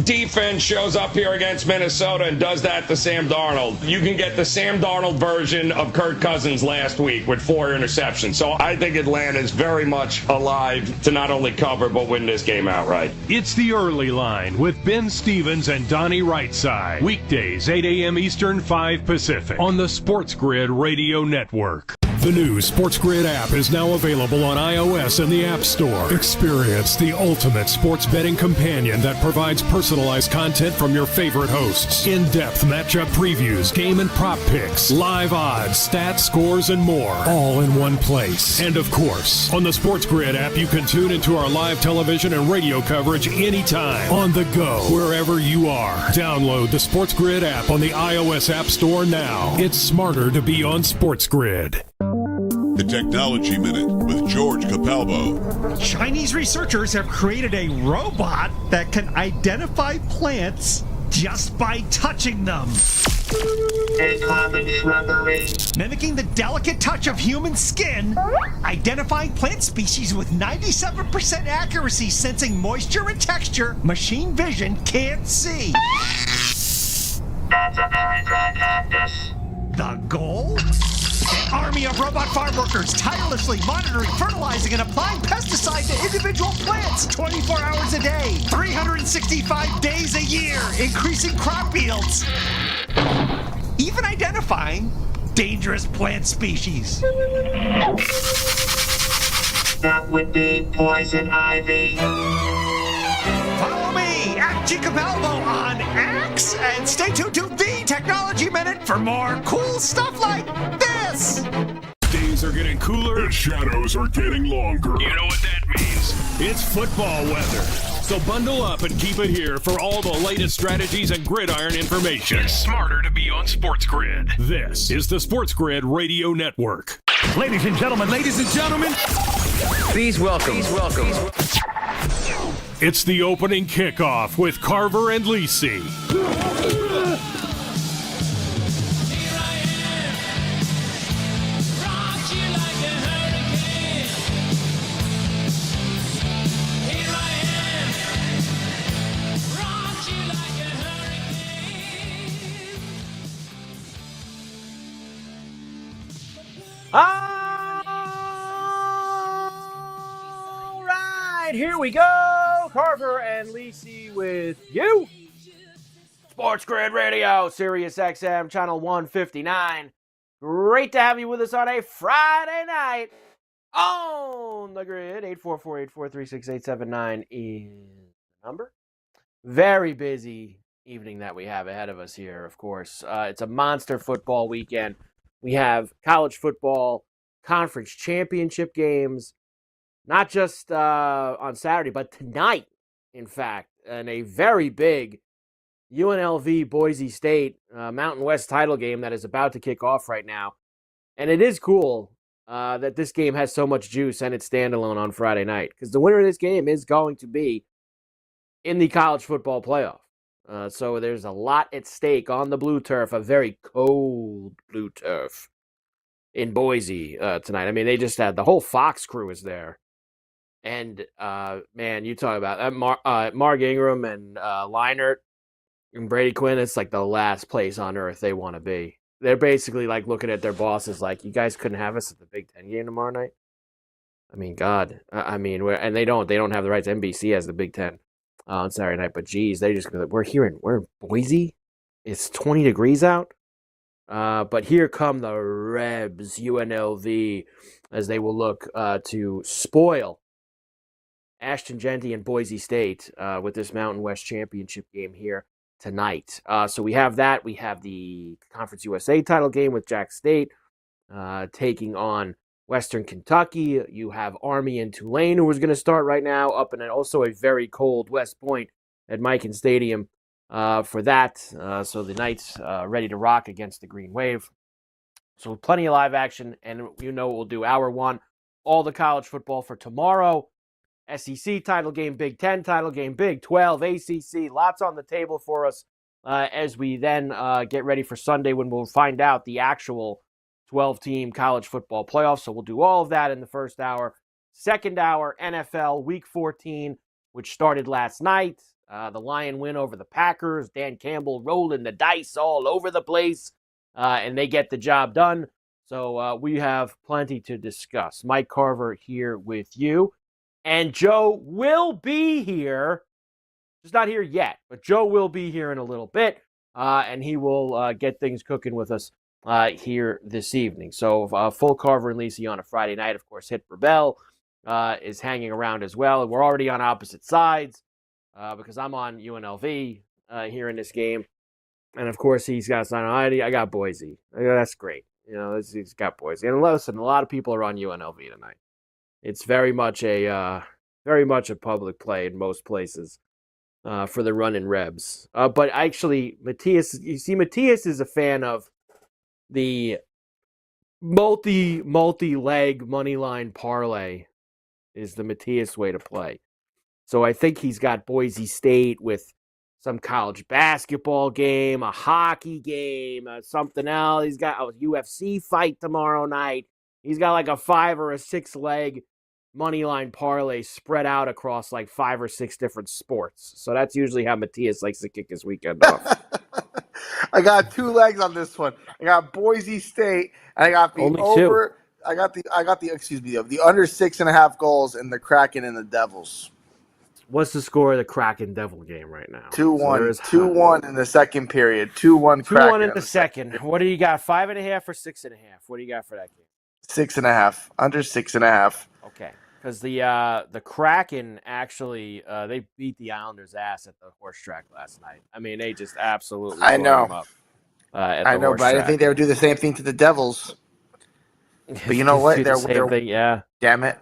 defense shows up here against Minnesota and does that to Sam Darnold, you can get the Sam Darnold version of Kirk Cousins last week with 4 interceptions. So I think Atlanta is very much alive to not only cover but win this game outright. It's the early line with Ben Stevens and Donnie Rightside. Weekdays, 8 a.m. Eastern, 5 Pacific on the SportsGrid Radio Network. The new SportsGrid app is now available on iOS and the App Store. Experience the ultimate sports betting companion that provides personalized content from your favorite hosts. In-depth matchup previews, game and prop picks, live odds, stats, scores, and more. All in one place. And of course, on the SportsGrid app, you can tune into our live television and radio coverage anytime. On the go, wherever you are. Download the SportsGrid app on the iOS App Store now. It's smarter to be on SportsGrid. The Technology Minute with George Capalbo. Chinese researchers have created a robot that can identify plants just by touching them. Mimicking the delicate touch of human skin, identifying plant species with 97% accuracy, sensing moisture and texture machine vision can't see. That's a very good practice. The goal? An army of robot farm workers tirelessly monitoring, fertilizing, and applying pesticide to individual plants 24 hours a day, 365 days a year, increasing crop yields. Even identifying dangerous plant species. That would be poison ivy. Follow me at G. Capalbo on X, and stay tuned to the Technology Minute for more cool stuff like this. Days are getting cooler. The shadows are getting longer. You know what that means. It's football weather. So bundle up and keep it here for all the latest strategies and gridiron information. It's smarter to be on SportsGrid. This is the SportsGrid Radio Network. Ladies and gentlemen, Please welcome. It's the opening kickoff with Carver and Lisi. All right, here we go. Carver and Lisi with you. SportsGrid Radio, Sirius XM, channel 159. Great to have you with us on a Friday night on the grid. 844-843-6879 is the number. Very busy evening that we have ahead of us here, of course. It's a monster football weekend. We have college football conference championship games, not just on Saturday, but tonight, in fact, and a very big UNLV Boise State Mountain West title game that is about to kick off right now. And it is cool that this game has so much juice and it's standalone on Friday night, because the winner of this game is going to be in the college football playoff. So there's a lot at stake on the blue turf, a very cold blue turf in Boise tonight. I mean, they just had the whole Fox crew is there. And, man, you talk about Mark Ingram and Leinart and Brady Quinn, it's like the last place on earth they want to be. They're basically like looking at their bosses like, you guys couldn't have us at the Big Ten game tomorrow night? I mean, God. I mean, and they don't have the rights. NBC has the Big Ten on Saturday night, but geez, they just we're in Boise. It's 20 degrees out. But here come the Rebs, UNLV, as they will look to spoil Ashton Genty and Boise State with this Mountain West Championship game here tonight. So we have that. We have the Conference USA title game with Jack State taking on Western Kentucky. You have Army and Tulane, who is going to start right now, up in also a very cold West Point at Mikan Stadium for that. So the Knights ready to rock against the Green Wave. So plenty of live action, and we'll do hour one, all the college football for tomorrow. SEC title game, Big Ten title game, Big 12, ACC, lots on the table for us as we then get ready for Sunday when we'll find out the actual 12-team college football playoffs. So we'll do all of that in the first hour. Second hour, NFL Week 14, which started last night. The Lion win over the Packers. Dan Campbell rolling the dice all over the place, and they get the job done. So we have plenty to discuss. Mike Carver here with you. And Joe will be here. He's not here yet, but Joe will be here in a little bit, and he will get things cooking with us here this evening. So full Carver and Lisi on a Friday night. Of course, Hit for Bell is hanging around as well. And we're already on opposite sides because I'm on UNLV here in this game. And, of course, he's got Cincinnati. I got Boise. That's great. He's got Boise. And listen, a lot of people are on UNLV tonight. It's very much a public play in most places for the running Rebs. But actually, Matthias is a fan of the multi-leg money line parlay is the Matthias way to play. So I think he's got Boise State with some college basketball game, a hockey game, something else. He's got a UFC fight tomorrow night. He's got like a 5 or a 6 leg money line parlay spread out across like 5 or 6 different sports. So that's usually how Matthias likes to kick his weekend off. I got 2 legs on this one. I got Boise State, and I got the Only over. 2. I got the under 6.5 goals in the Kraken and the Devils. What's the score of the Kraken Devil game right now? 2-1. 2-1 in the second period. 2-1 Kraken. 2-1 in the second. What do you got? 5.5 or 6.5? What do you got for that game? 6.5. Under 6.5. Okay. Because the Kraken actually they beat the Islanders' ass at the horse track last night. I mean, they just absolutely tore them up. I know, but I didn't think they would do the same thing to the Devils. But you know what? They're thing, yeah. Damn it.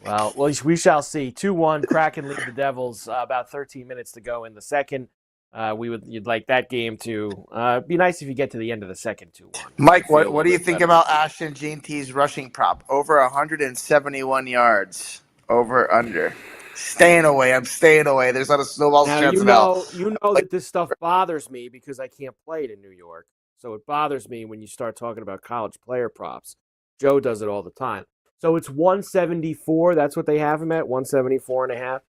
Well, we shall see. 2-1, Kraken lead the Devils. About 13 minutes to go in the second. You'd like that game to be nice if you get to the end of the second 2-1. Mike, what do you think about Ashton Jeanty's rushing prop? Over 171 yards. Over under. Staying away. I'm staying away. There's not a snowball's chance of hell. You know that this stuff bothers me because I can't play it in New York. So it bothers me when you start talking about college player props. Joe does it all the time. So it's 174. That's what they have him at, 174.5.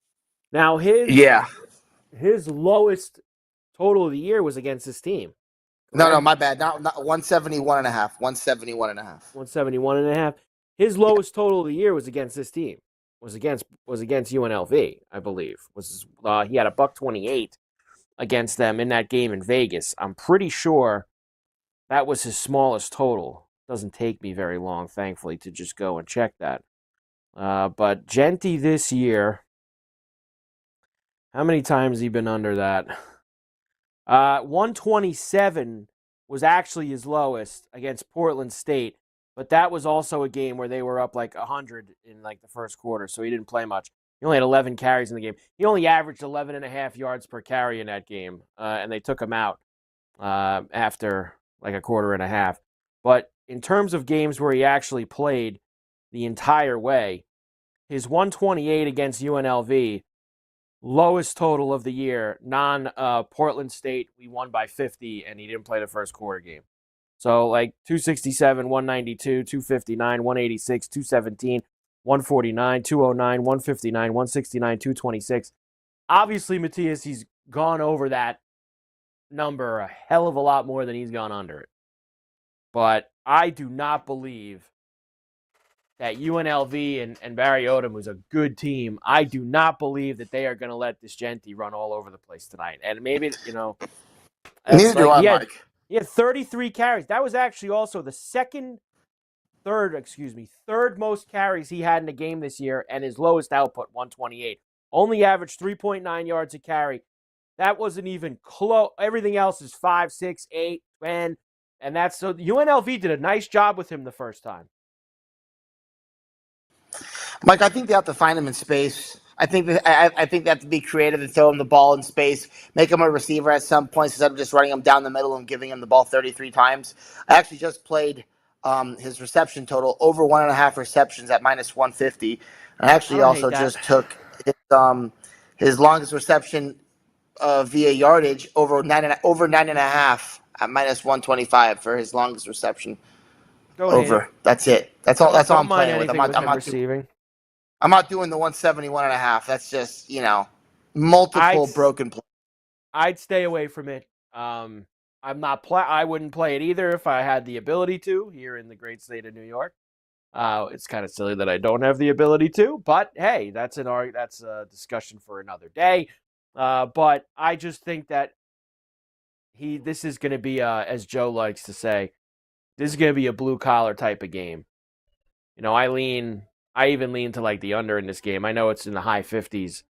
Now his lowest total of the year was against his team. No, my bad. Not 171.5. 171.5. 171.5. His lowest total of the year was against this team. Was against UNLV, I believe. He had a $128 against them in that game in Vegas. I'm pretty sure that was his smallest total. Doesn't take me very long, thankfully, to just go and check that. But Genty this year, how many times has he been under that? 127 was actually his lowest against Portland State, but that was also a game where they were up like 100 in like the first quarter, so he didn't play much. He only had 11 carries in the game. He only averaged 11.5 yards per carry in that game, and they took him out after like a quarter and a half. But in terms of games where he actually played the entire way, his 128 against UNLV, lowest total of the year, non-Portland State, we won by 50, and he didn't play the first quarter game. So, like, 267, 192, 259, 186, 217, 149, 209, 159, 169, 226. Obviously, Matthias, he's gone over that number a hell of a lot more than he's gone under it. But I do not believe that UNLV and Barry Odom, who's a good team, I do not believe that they are going to let this Genty run all over the place tonight. And maybe, Neither do I, Mike. He had 33 carries. That was actually also the third most carries he had in a game this year, and his lowest output, 128. Only averaged 3.9 yards a carry. That wasn't even close. Everything else is 5, 6, 8, 10. And that's so UNLV did a nice job with him the first time. Mike, I think they have to find him in space. I think they have to be creative and throw him the ball in space, make him a receiver at some point instead of just running him down the middle and giving him the ball 33 times. I actually just played his reception total over 1.5 receptions at minus 150. I actually also just took his longest reception via yardage over 9.5 at minus 125 for his longest reception. Over. That's it. That's all I'm playing with. I'm not receiving. I'm not doing the 171.5. That's just, multiple broken plays. I'd stay away from it. I wouldn't play it either if I had the ability to here in the great state of New York. It's kind of silly that I don't have the ability to, but hey, that's a discussion for another day. But I just think that this is going to be, as Joe likes to say, this is going to be a blue collar type of game. I even lean to like the under in this game. I know it's in the high 50s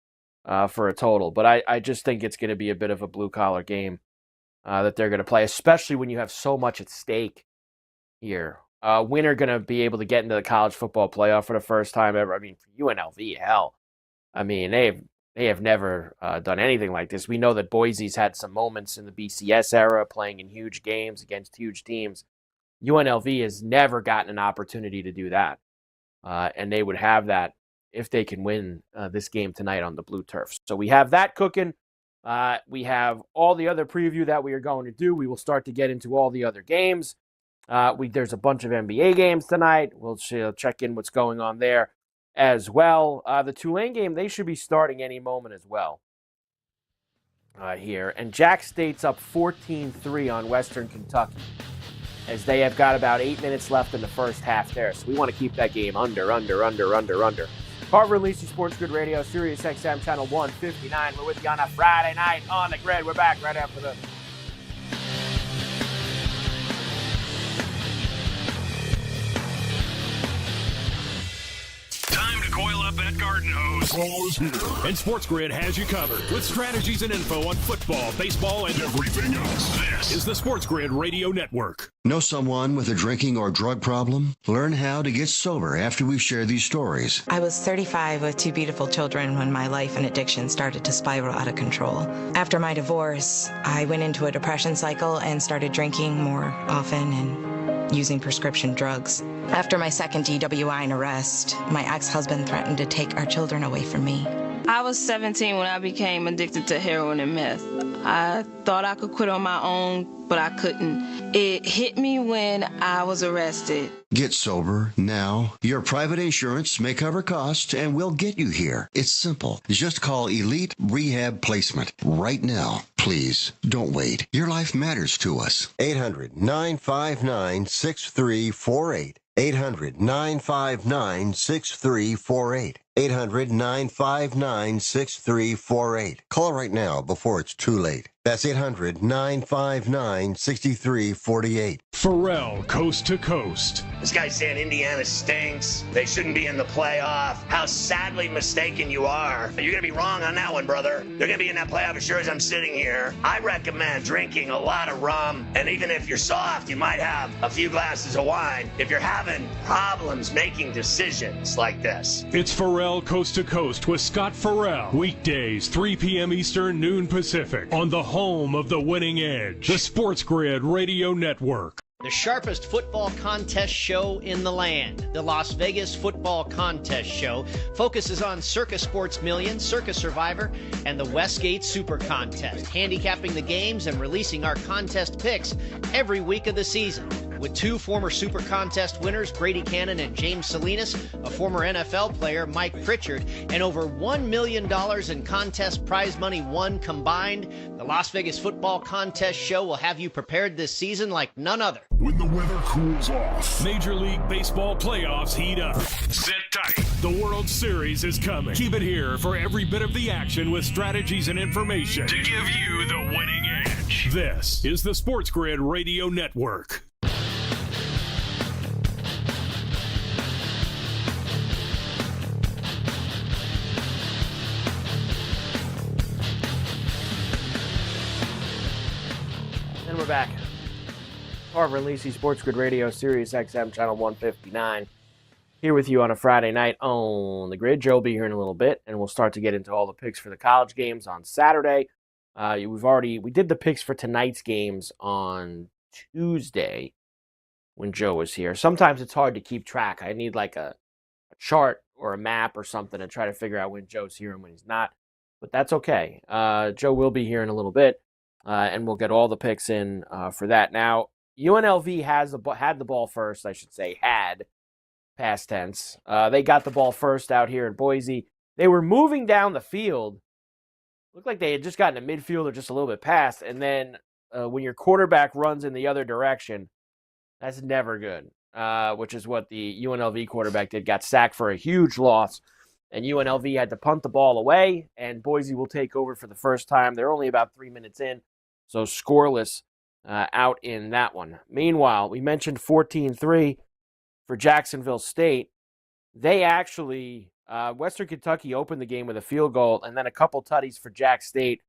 for a total, but I just think it's going to be a bit of a blue collar game that they're going to play, especially when you have so much at stake here. Winner going to be able to get into the college football playoff for the first time ever. I mean, for UNLV, hell, I mean they have never done anything like this. We know that Boise's had some moments in the BCS era, playing in huge games against huge teams. UNLV has never gotten an opportunity to do that, and they would have that if they can win this game tonight on the blue turf. So we have that cooking. We have all the other preview that we are going to do. We will start to get into all the other games. There's a bunch of NBA games tonight. We'll check in what's going on there as well. The Tulane game, they should be starting any moment as well here. And Jack State's up 14-3 on Western Kentucky, as they have got about 8 minutes left in the first half there. So we want to keep that game under. Carver and Lisi, SportsGrid Radio, Sirius XM Channel 159. We're with you on a Friday night on the grid. We're back right after this. Time to coil up that garden hose. And SportsGrid has you covered with strategies and info on football, baseball, and everything else. This is the SportsGrid Radio Network. Know someone with a drinking or drug problem? Learn how to get sober after we share these stories. I was 35 with 2 beautiful children when my life and addiction started to spiral out of control. After my divorce, I went into a depression cycle and started drinking more often and using prescription drugs. After my second DWI and arrest, my ex-husband threatened to take our children away from me. I was 17 when I became addicted to heroin and meth. I thought I could quit on my own, but I couldn't. It hit me when I was arrested. Get sober now. Your private insurance may cover costs and we'll get you here. It's simple. Just call Elite Rehab Placement right now. Please, don't wait. Your life matters to us. 800-959-6348. 800-959-6348. 800-959-6348. Call right now before it's too late. That's 800-959-6348. Pharrell, Coast to Coast. This guy's saying Indiana stinks. They shouldn't be in the playoff. How sadly mistaken you are. You're going to be wrong on that one, brother. They're going to be in that playoff as sure as I'm sitting here. I recommend drinking a lot of rum. And even if you're soft, you might have a few glasses of wine if you're having problems making decisions like this. It's Pharrell, Coast to Coast with Scott Farrell. Weekdays, 3 p.m. Eastern, noon Pacific. On the home of the winning edge, the SportsGrid Radio Network. The sharpest football contest show in the land, the Las Vegas Football Contest Show, focuses on Circus Sports Million, Circus Survivor, and the Westgate Super Contest, handicapping the games and releasing our contest picks every week of the season. With 2 former Super Contest winners, Brady Cannon and James Salinas, a former NFL player, Mike Pritchard, and over $1 million in contest prize money won combined, the Las Vegas Football Contest Show will have you prepared this season like none other. When the weather cools off, Major League Baseball playoffs heat up. Sit tight. The World Series is coming. Keep it here for every bit of the action with strategies and information to give you the winning edge. This is the SportsGrid Radio Network. And we're back. Carver and Lisi, SportsGrid Radio, Sirius XM Channel 159. Here with you on a Friday night on the grid. Joe will be here in a little bit, and we'll start to get into all the picks for the college games on Saturday. We did the picks for tonight's games on Tuesday when Joe was here. Sometimes it's hard to keep track. I need like a chart or a map or something to try to figure out when Joe's here and when he's not. But that's okay. Joe will be here in a little bit, and we'll get all the picks in for that. Now, UNLV had the ball first, I should say, past tense. They got the ball first out here in Boise. They were moving down the field. Looked like they had just gotten to midfield or just a little bit past. And then when your quarterback runs in the other direction, that's never good, which is what the UNLV quarterback did. Got sacked for a huge loss, and UNLV had to punt the ball away, and Boise will take over for the first time. They're only about 3 minutes in, so scoreless out in that one. Meanwhile, we mentioned 14-3 for Jacksonville State. They actually, Western Kentucky opened the game with a field goal and then a couple tutties for Jack State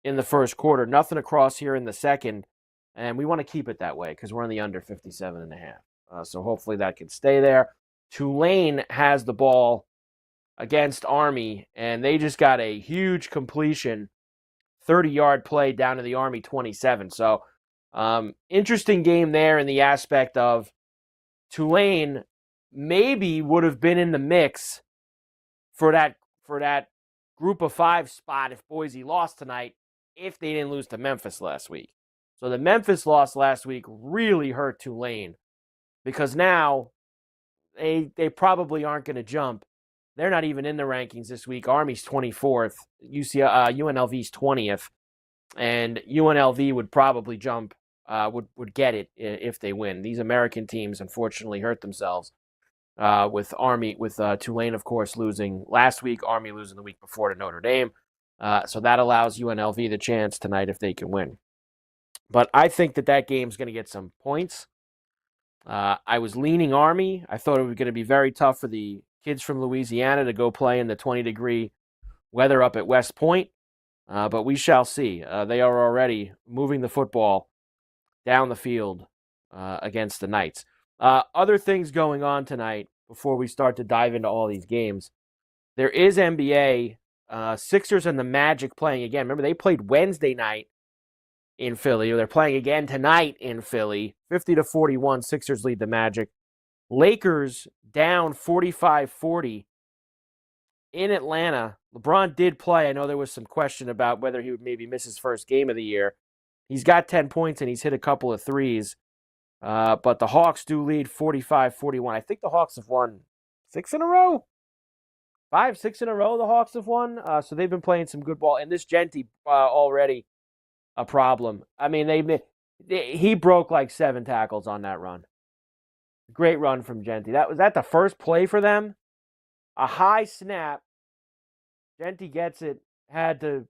in the first quarter. Nothing across here in the second. And we want to keep it that way because we're in the under 57.5. So hopefully that can stay there. Tulane has the ball against Army, and they just got a huge completion, 30-yard play down to the Army 27. So interesting game there in the aspect of Tulane maybe would have been in the mix for that group of 5 spot if Boise lost tonight if they didn't lose to Memphis last week. So the Memphis loss last week really hurt Tulane because now they probably aren't going to jump. They're not even in the rankings this week. Army's 24th, UNLV's 20th, and UNLV would probably jump, would get it if they win. These American teams unfortunately hurt themselves with Tulane, of course, losing last week, Army losing the week before to Notre Dame. So that allows UNLV the chance tonight if they can win. But I think that game's going to get some points. I was leaning Army. I thought it was going to be very tough for the kids from Louisiana to go play in the 20-degree weather up at West Point. But we shall see. They are already moving the football down the field against the Knights. Other things going on tonight before we start to dive into all these games. There is NBA. Sixers and the Magic playing again. Remember, they played Wednesday night in Philly. They're playing again tonight in Philly. 50-41, Sixers lead the Magic. Lakers down 45-40 in Atlanta. LeBron did play. I know there was some question about whether he would maybe miss his first game of the year. He's got 10 points and he's hit a couple of threes. But the Hawks do lead 45-41. I think the Hawks have won 6 in a row. 5-6 in a row the Hawks have won. So they've been playing some good ball. And this Genty already a problem. I mean, he broke like 7 tackles on that run. Great run from Genty. Was that the first play for them? A high snap. Genty gets it. Had to,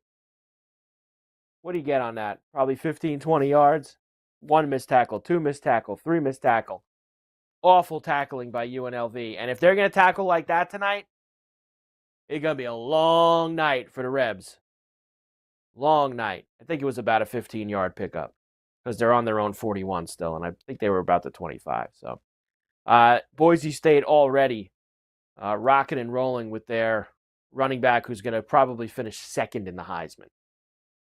what do you get on that? Probably 15, 20 yards. 1 missed tackle, 2 missed tackle, 3 missed tackle. Awful tackling by UNLV. And if they're going to tackle like that tonight, it's going to be a long night for the Rebs. Long night. I think it was about a 15-yard pickup because they're on their own 41 still, and I think they were about the 25. So Boise State already rocking and rolling with their running back who's going to probably finish second in the Heisman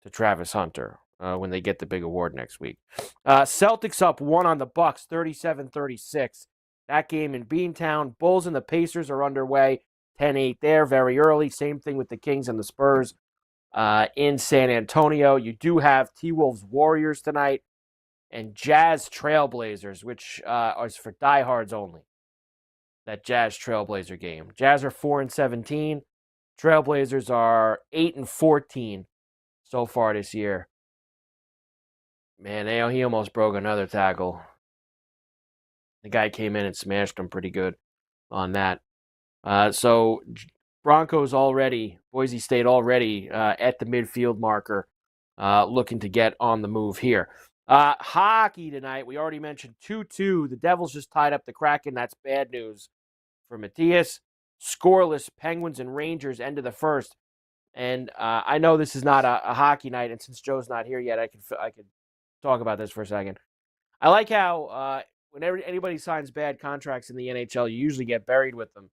to Travis Hunter when they get the big award next week. Celtics up 1 on the Bucks, 37-36. That game in Beantown. Bulls and the Pacers are underway, 10-8 there, very early. Same thing with the Kings and the Spurs in San Antonio. You do have T-Wolves Warriors tonight and Jazz Trailblazers, which is for diehards only. That Jazz Trailblazer game. Jazz are 4-17. Trailblazers are 8-14 so far this year. Man, he almost broke another tackle. The guy came in and smashed him pretty good on that. So Broncos already, Boise State already at the midfield marker, looking to get on the move here. Hockey tonight, we already mentioned 2-2. The Devils just tied up the Kraken. That's bad news for Matthias. Scoreless, Penguins and Rangers end of the first. And I know this is not a hockey night, and since Joe's not here yet, I could talk about this for a second. I like how whenever anybody signs bad contracts in the NHL, you usually get buried with them.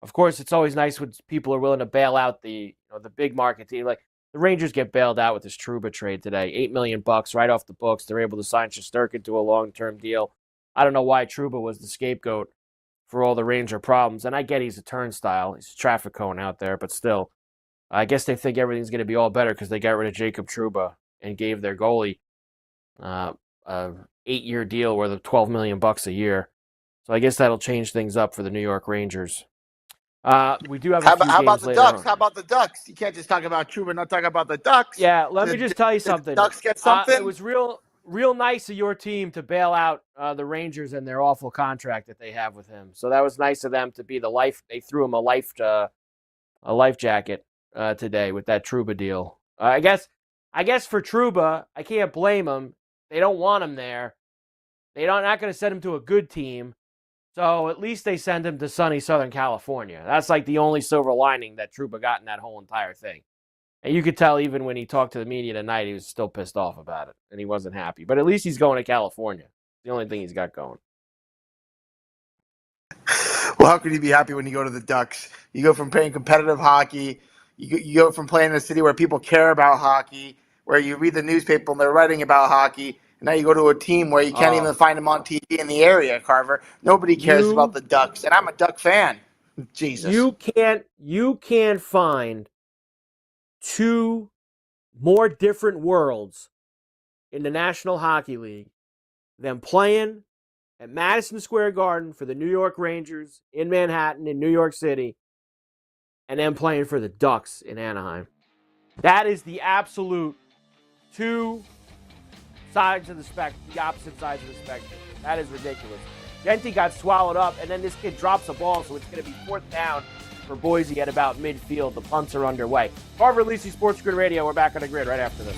Of course, it's always nice when people are willing to bail out the big market team. Like the Rangers get bailed out with this Trouba trade today, $8 million right off the books. They're able to sign Shesterkin to a long-term deal. I don't know why Trouba was the scapegoat for all the Ranger problems, and I get he's a turnstile, he's a traffic cone out there, but still, I guess they think everything's going to be all better because they got rid of Jacob Trouba and gave their goalie a 8-year deal worth of $12 million a year. So I guess that'll change things up for the New York Rangers. We do have How a few about games the later Ducks? on. How about the Ducks? You can't just talk about Truman, not talk about the Ducks. Yeah, let me just tell you something. The Ducks get something. It was real nice of your team to bail out the Rangers and their awful contract that they have with him. So that was nice of them to be the life. They threw him a life jacket today with that Trouba deal. I guess for Trouba, I can't blame him. They don't want him there. They're not going to send him to a good team. So at least they send him to sunny Southern California. That's like the only silver lining that Trouba got in that whole entire thing. And you could tell even when he talked to the media tonight, he was still pissed off about it, and he wasn't happy. But at least he's going to California. The only thing he's got going. Well, how could you be happy when you go to the Ducks? You go from playing competitive hockey. You go from playing in a city where people care about hockey, where you read the newspaper and they're writing about hockey. And now you go to a team where you can't even find them on TV in the area, Carver. Nobody cares about the Ducks, and I'm a Duck fan. Jesus. You can't find two more different worlds in the National Hockey League than playing at Madison Square Garden for the New York Rangers in Manhattan, in New York City, and then playing for the Ducks in Anaheim. That is the absolute two sides of the spectrum, the opposite sides of the spectrum. That is ridiculous. Genty got swallowed up, and then this kid drops a ball, so it's going to be 4th down for Boise at about midfield. The punts are underway. Carver and Lisi, Sports Grid Radio. We're back on the grid right after this.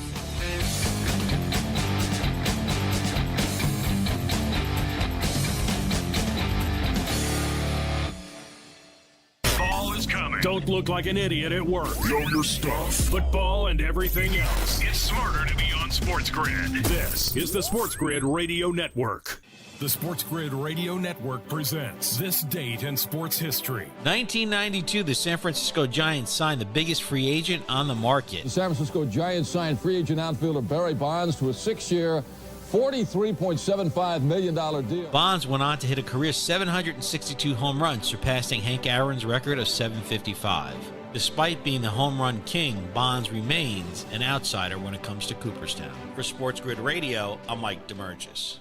Fall is coming. Don't look like an idiot at work. Know your stuff. Football and everything else. It's smarter to be on Sports Grid. This is the Sports Grid Radio Network. The Sports Grid Radio Network presents This Date in Sports History. 1992, the San Francisco Giants signed the biggest free agent on the market. The San Francisco Giants signed free agent outfielder Barry Bonds to a 6-year, $43.75 million deal. Bonds went on to hit a career 762 home runs, surpassing Hank Aaron's record of 755. Despite being the home run king, Bonds remains an outsider when it comes to Cooperstown. For Sports Grid Radio, I'm Mike DeMurgis.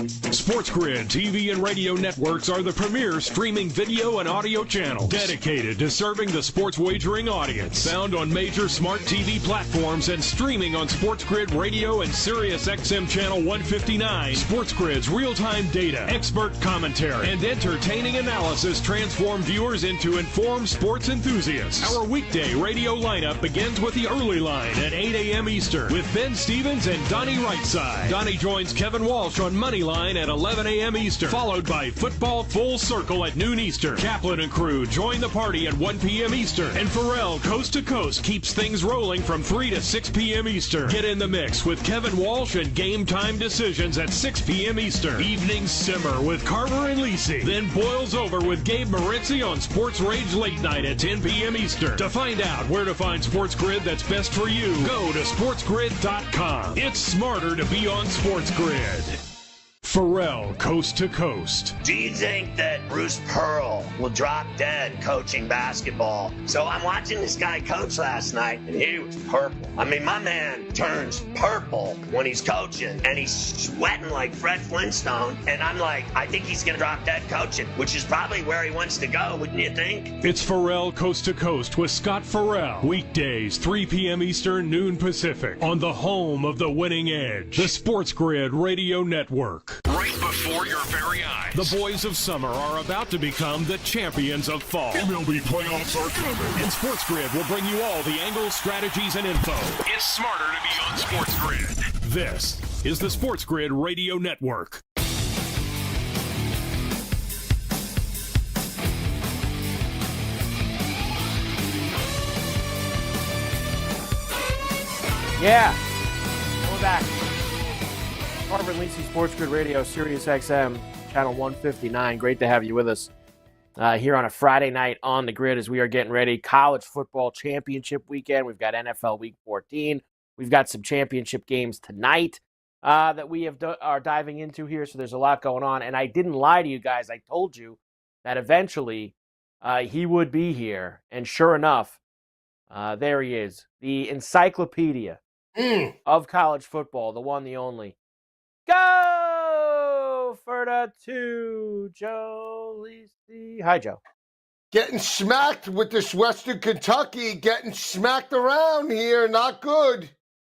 Sports Grid TV and radio networks are the premier streaming video and audio channels dedicated to serving the sports wagering audience. Found on major smart TV platforms and streaming on Sports Grid Radio and Sirius XM Channel 159. Sports Grid's real-time data, expert commentary, and entertaining analysis transform viewers into informed sports enthusiasts. Our weekday radio lineup begins with the early line at 8 a.m. Eastern with Ben Stevens and Donnie Rightside. Donnie joins Kevin Walsh on Money Line at 11 a.m. Eastern, followed by Football Full Circle at noon Eastern. Kaplan and crew join the party at 1 p.m. Eastern, and Pharrell Coast to Coast keeps things rolling from 3 to 6 p.m. Eastern. Get in the mix with Kevin Walsh and Game Time Decisions at 6 p.m. Eastern. Evenings simmer with Carver and Lisi, then boils over with Gabe Moritzi on Sports Rage Late Night at 10 p.m. Eastern. To find out where to find Sports Grid that's best for you, go to sportsgrid.com. It's smarter to be on Sports Grid. Pharrell Coast to Coast. Do you think that Bruce Pearl will drop dead coaching basketball? So I'm watching this guy coach last night, and he was purple. I mean, my man turns purple when he's coaching, and he's sweating like Fred Flintstone. And I'm like, I think he's going to drop dead coaching, which is probably where he wants to go, wouldn't you think? It's Pharrell Coast to Coast with Scott Pharrell. Weekdays, 3 p.m. Eastern, noon Pacific, on the home of the winning edge, the Sports Grid Radio Network. Right before your very eyes, the boys of summer are about to become the champions of fall. MLB playoffs are coming. And Sports Grid will bring you all the angles, strategies, and info. It's smarter to be on Sports Grid. This is the Sports Grid Radio Network. Yeah, we're back. Carver and Lisi, Sports Grid Radio, Sirius XM, Channel 159. Great to have you with us here on a Friday night on the grid as we are getting ready. College football championship weekend. We've got NFL Week 14. We've got some championship games tonight that we are diving into here, so there's a lot going on. And I didn't lie to you guys. I told you that eventually he would be here. And sure enough, there he is. The encyclopedia of college football, the one, the only. Go Alberta to Joe Lisi. Hi, Joe. Getting smacked with this Western Kentucky, getting smacked around here. Not good.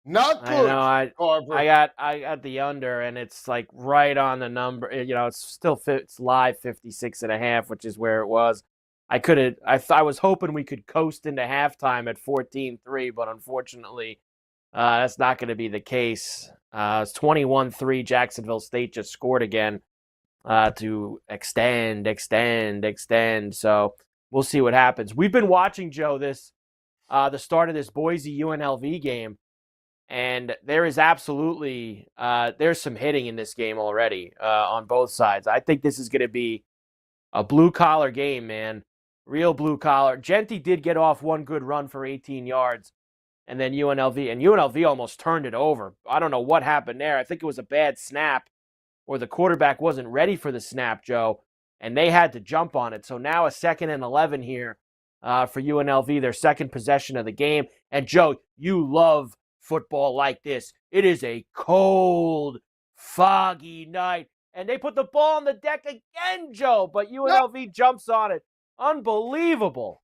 Not good. I got the under, and it's like right on the number. It's live 56.5, which is where it was. I was hoping we could coast into halftime at 14-3, but unfortunately, that's not going to be the case. It's 21-3. Jacksonville State just scored again to extend. So we'll see what happens. We've been watching, Joe, the start of this Boise UNLV game, and there is absolutely there's some hitting in this game already on both sides. I think this is going to be a blue-collar game, man. Real blue-collar. Genty did get off one good run for 18 yards, and then UNLV almost turned it over. I don't know what happened there. I think it was a bad snap, or the quarterback wasn't ready for the snap, Joe, and they had to jump on it. So now a 2nd and 11 here for UNLV, their second possession of the game. And, Joe, you love football like this. It is a cold, foggy night. And they put the ball on the deck again, Joe, but UNLV jumps on it. Unbelievable.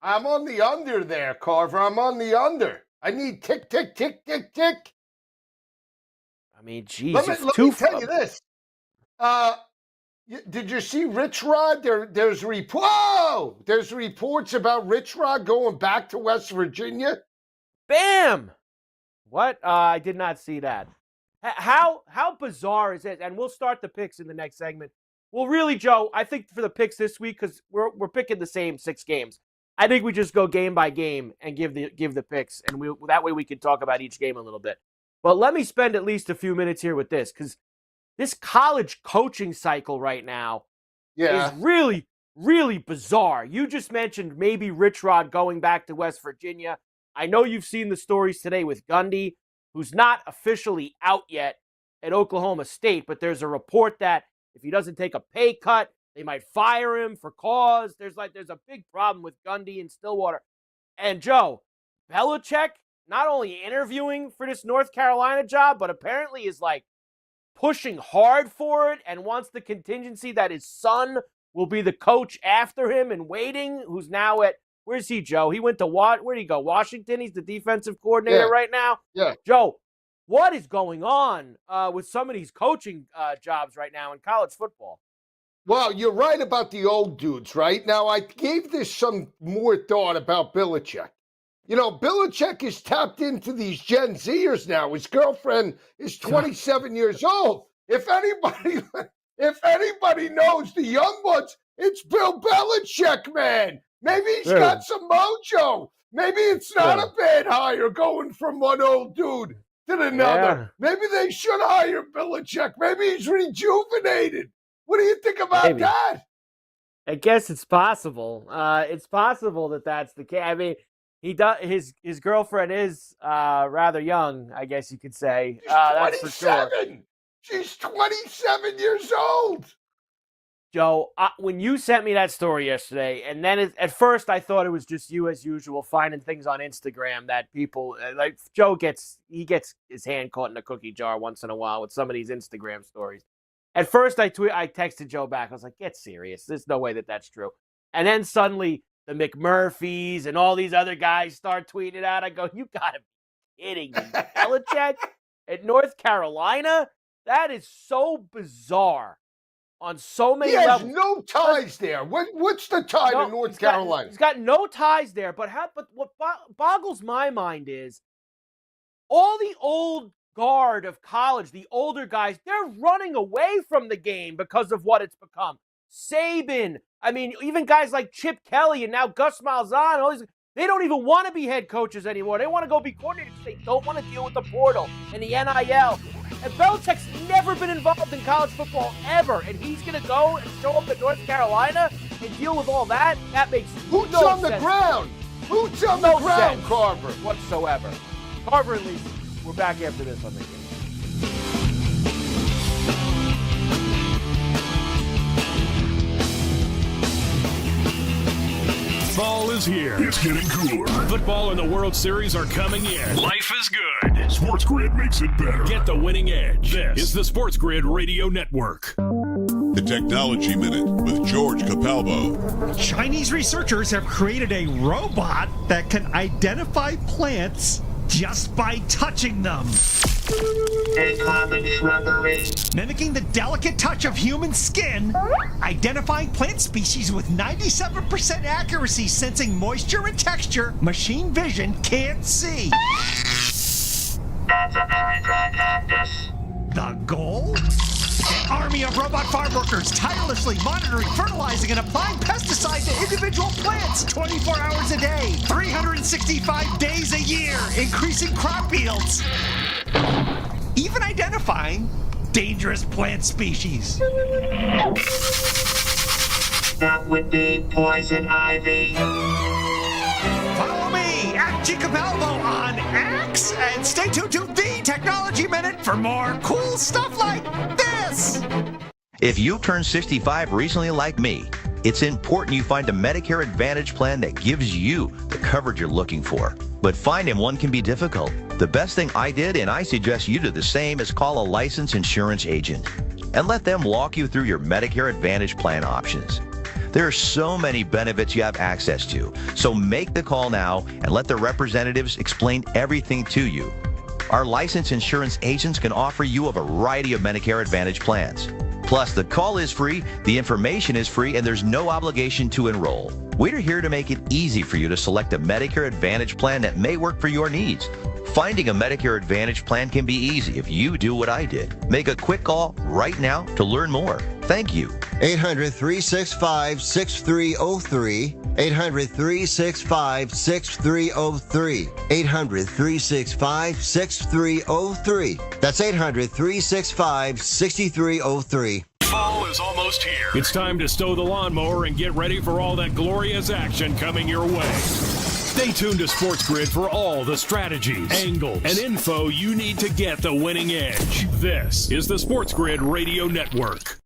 I'm on the under there, Carver. I'm on the under. I need tick, tick, tick, tick, tick. I mean, geez. Let me tell you this. Did you see Rich Rod? There's reports about Rich Rod going back to West Virginia. Bam! What? I did not see that. How bizarre is it? And we'll start the picks in the next segment. Well, really, Joe, I think for the picks this week, because we're picking the same 6 games, I think we just go game by game and give the picks, and that way we can talk about each game a little bit. But let me spend at least a few minutes here with this, because this college coaching cycle right now is really, really bizarre. You just mentioned maybe Rich Rod going back to West Virginia. I know you've seen the stories today with Gundy, who's not officially out yet at Oklahoma State, but there's a report that if he doesn't take a pay cut, they might fire him for cause. There's a big problem with Gundy and Stillwater. And Joe, Belichick not only interviewing for this North Carolina job, but apparently is pushing hard for it and wants the contingency that his son will be the coach after him and waiting, who's now at, where's he, Joe? He went to where'd he go? Washington? He's the defensive coordinator right now? Yeah. Joe, what is going on with some of these coaching jobs right now in college football? Well, you're right about the old dudes, right? Now, I gave this some more thought about Belichick. Belichick is tapped into these Gen Zers now. His girlfriend is 27 years old. If anybody knows the young ones, it's Bill Belichick, man. Maybe he's got some mojo. Maybe it's not a bad hire going from one old dude to another. Yeah. Maybe they should hire Belichick. Maybe he's rejuvenated. What do you think about that? I guess it's possible. It's possible that that's the case. I mean, he does. His girlfriend is rather young, I guess you could say. She's 27. That's for sure. She's 27 years old. Joe, when you sent me that story yesterday, and then at first I thought it was just you as usual finding things on Instagram that people Joe gets his hand caught in a cookie jar once in a while with some of these Instagram stories. At first I texted Joe back. I was like, get serious. There's no way that's true. And then suddenly the McMurphys and all these other guys start tweeting it out. I go, you gotta be kidding me. Belichick at North Carolina? That is so bizarre. On so many levels. He has no ties there. What's the tie to North Carolina? He's got no ties there. But what boggles my mind is all the old guard of college, the older guys, they're running away from the game because of what it's become. Saban, I mean, even guys like Chip Kelly and now Gus Malzahn, all these, they don't even want to be head coaches anymore. They want to go be coordinators. They don't want to deal with the portal and the NIL. And Belichick's never been involved in college football ever, and he's going to go and show up at North Carolina and deal with all that? That makes Boots no on sense. The ground. Boots on the ground, Carver. Whatsoever. Carver and Lisi. We're back after this on the game. Fall is here. It's getting cooler. Football and the World Series are coming in. Life is good. SportsGrid makes it better. Get the winning edge. This is the SportsGrid Radio Network. The Technology Minute with George Capalbo. Chinese researchers have created a robot that can identify plants just by touching them. Mimicking the delicate touch of human skin, identifying plant species with 97% accuracy, sensing moisture and texture, machine vision can't see. The goal? An army of robot farm workers tirelessly monitoring, fertilizing, and applying pesticide to individual plants 24 hours a day, 365 days a year, increasing crop yields. Even identifying dangerous plant species. That would be poison ivy. Follow me at G. Capalbo on X, and stay tuned to the Technology Minute for more cool stuff like this. If you turned 65 recently like me, it's important you find a Medicare Advantage plan that gives you the coverage you're looking for. But finding one can be difficult. The best thing I did, and I suggest you do the same, is call a licensed insurance agent and let them walk you through your Medicare Advantage plan options. There are so many benefits you have access to, so make the call now and let the representatives explain everything to you. Our licensed insurance agents can offer you a variety of Medicare Advantage plans. Plus, the call is free, the information is free, and there's no obligation to enroll. We're here to make it easy for you to select a Medicare Advantage plan that may work for your needs. Finding a Medicare Advantage plan can be easy if you do what I did. Make a quick call right now to learn more. Thank you. 800-365-6303. 800-365-6303. 800-365-6303. That's 800-365-6303. Fall is almost here. It's time to stow the lawnmower and get ready for all that glorious action coming your way. Stay tuned to SportsGrid for all the strategies, angles, and info you need to get the winning edge. This is the SportsGrid Radio Network.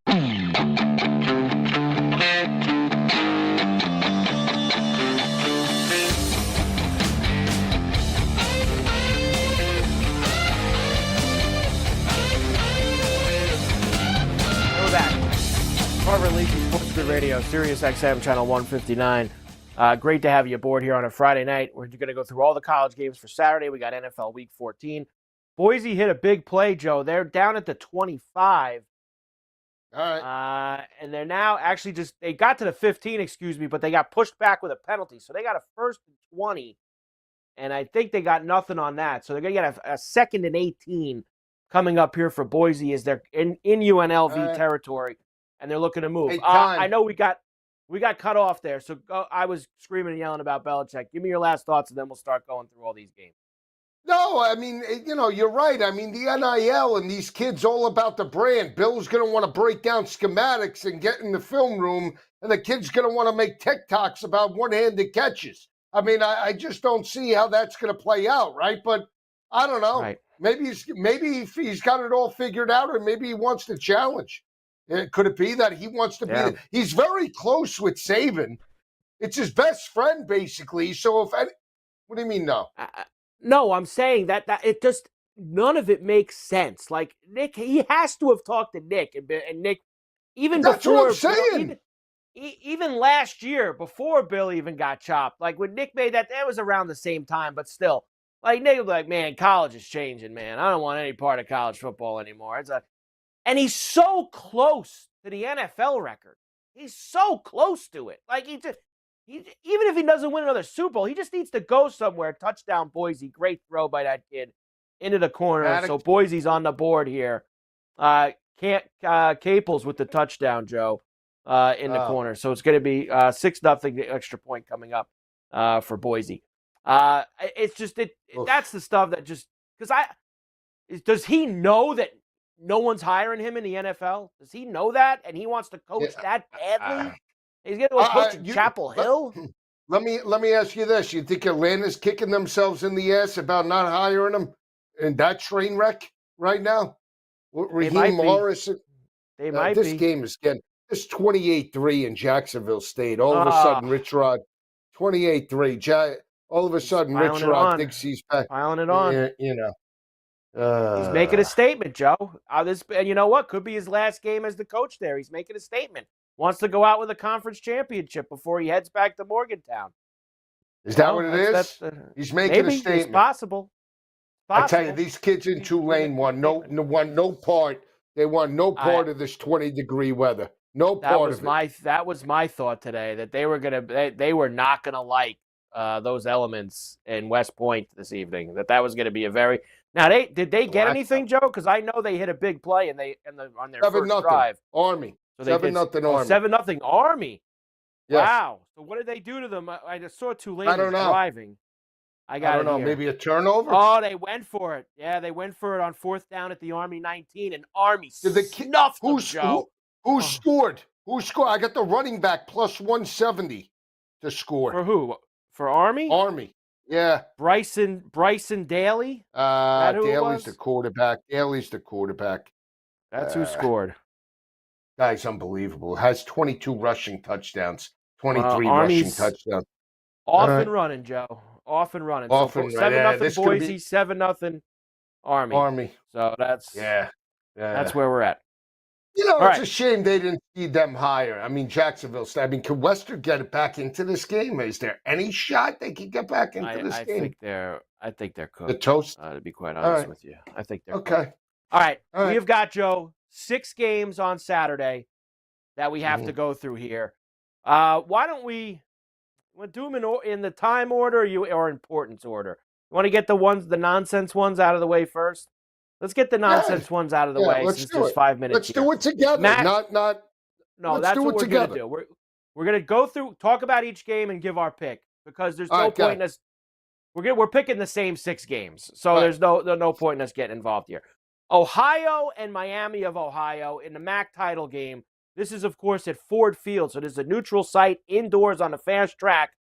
Carver and Lisi, SportsGrid Radio, Sirius XM, Channel 159. Great to have you aboard here on a Friday night. We're going to go through all the college games for Saturday. We got NFL Week 14. Boise hit a big play, Joe. They're down at the 25. All right. And they're now actually they got to the 15, but they got pushed back with a penalty. So they got a 1st and 20. And I think they got nothing on that. So they're going to get a 2nd and 18 coming up here for Boise as they're in UNLV territory. And they're looking to move. Hey, I know we got cut off there, so I was screaming and yelling about Belichick. Give me your last thoughts, and then we'll start going through all these games. No, I mean, you're right. I mean, the NIL and these kids all about the brand. Bill's going to want to break down schematics and get in the film room, and the kid's going to want to make TikToks about one-handed catches. I mean, I just don't see how that's going to play out, right? But I don't know. Right. Maybe he's got it all figured out, or maybe he wants to challenge. Could it be that he wants to be? He's very close with Saban. It's his best friend, basically. So what do you mean, no? No, I'm saying that it just none of it makes sense. Like Nick, he has to have talked to Nick, and Nick even That's before. What I'm saying. Even last year, before Bill even got chopped, like when Nick made that was around the same time, but still, like Nick was like, "Man, college is changing, man. I don't want any part of college football anymore." And he's so close to the NFL record. He's so close to it. Like even if he doesn't win another Super Bowl, he just needs to go somewhere. Touchdown, Boise. Great throw by that kid into the corner. So Boise's on the board here. Caples with the touchdown, Joe, in the corner. So it's going to be 6-0 extra point coming up for Boise. It's just that's the stuff that just does he know that no one's hiring him in the NFL? Does he know that? And he wants to coach that badly? He's going to go coach Chapel Hill? Let me ask you this. You think Atlanta's kicking themselves in the ass about not hiring him in that train wreck right now? Raheem Morris. They might this be. game is getting it's 28-3 in Jacksonville State. All of a sudden, Rich Rod, 28-3. All of a sudden, Rich Rod thinks he's back. Piling it on. He's making a statement, Joe. And you know what? Could be his last game as the coach there. He's making a statement. Wants to go out with a conference championship before he heads back to Morgantown. Is that what it is? He's making a statement. It's possible. I tell you, these kids in Tulane want no part. They want no part of this 20-degree weather. No part of it. That was my thought today, that they were not gonna like those elements in West Point this evening. That was gonna be a very now. Did they get anything, Joe? Because I know they hit a big play on their 7-0 first drive. Army. So 7-0 Army. 7-0 Army. Yes. Wow. So what did they do to them? I just saw Tulane I don't know. driving. I don't know. Maybe a turnover? Oh, they went for it. Yeah, they went for it on 4th down at the Army 19, and Army snuffed them, Joe. Who scored? Who scored? I got the running back plus 170 to score. For who? For Army? Army. Yeah. Bryson Daly? Daly's the quarterback. That's who scored. Guy's unbelievable. Has 22 rushing touchdowns. 23 rushing touchdowns. Off and running, Joe. Off and running. So 7-0 Boise, 7-0 Army. So that's that's where we're at. You know, it's a shame they didn't see them higher. I mean, Jacksonville. I mean, can Western get it back into this game? Is there any shot they could get back into this game? I think they're cooked. The toast. To be quite honest with you, I think they're okay. Cooked. All right, we've got, Joe, 6 games on Saturday that we have to go through here. Why don't we do them in the time order or importance order? You want to get the nonsense ones out of the way first? Let's get the nonsense ones out of the way since there's 5 minutes. Let's do it together. That's what we're going to do. We're going to go through, talk about each game, and give our pick, because there's no point in us. We're picking the same 6 games, so there's no point in us getting involved here. Ohio and Miami of Ohio in the MAC title game. This is, of course, at Ford Field, so this is a neutral site, indoors on a fast track,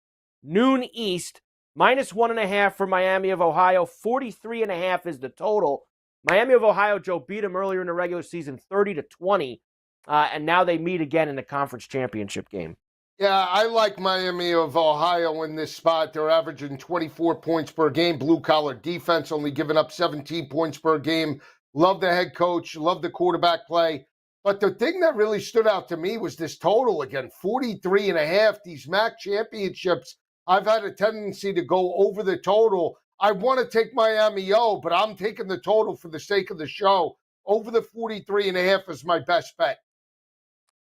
noon East. -1.5 for Miami of Ohio. 43.5 is the total. Miami of Ohio, Joe, beat them earlier in the regular season 30-20, and now they meet again in the conference championship game. Yeah, I like Miami of Ohio in this spot. They're averaging 24 points per game. Blue-collar defense, only giving up 17 points per game. Love the head coach. Love the quarterback play. But the thing that really stood out to me was this total again, 43.5. These MAC championships, I've had a tendency to go over the total. I want to take Miami but I'm taking the total for the sake of the show. Over the 43.5 is my best bet.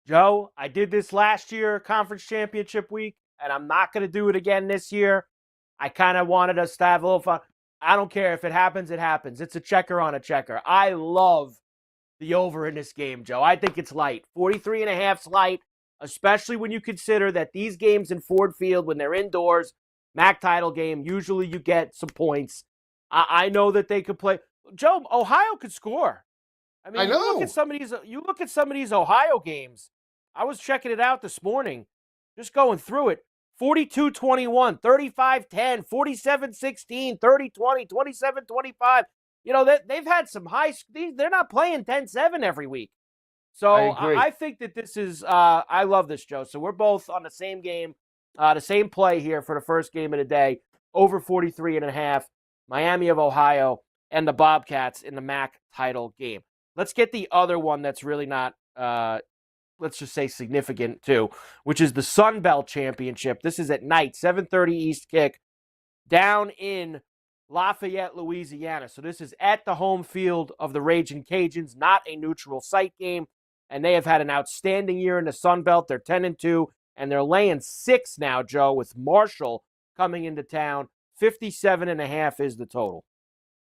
Joe, I did this last year, conference championship week, and I'm not going to do it again this year. I kind of wanted us to have a little fun. I don't care. If it happens, it happens. It's a checker on a checker. I love the over in this game, Joe. I think it's light. 43.5's light, especially when you consider that these games in Ford Field, when they're indoors, MAC title game, usually you get some points. I know that they could play. Joe, Ohio could score. I mean, you look at some of these Ohio games. I was checking it out this morning, just going through it. 42-21, 35-10, 47-16, 30-20, 27-25. You know, they've had some they're not playing 10-7 every week. So I think that this is, I love this, Joe. So we're both on the same game, the same play here for the first game of the day, over 43.5, Miami of Ohio and the Bobcats in the MAC title game. Let's get the other one that's really not, let's just say significant too, which is the Sun Belt Championship. This is at night, 7:30 East kick, down in Lafayette, Louisiana. So this is at the home field of the Raging Cajuns, not a neutral site game. And they have had an outstanding year in the Sun Belt. They're 10-2, and they're laying 6 now, Joe, with Marshall coming into town. 57.5 is the total.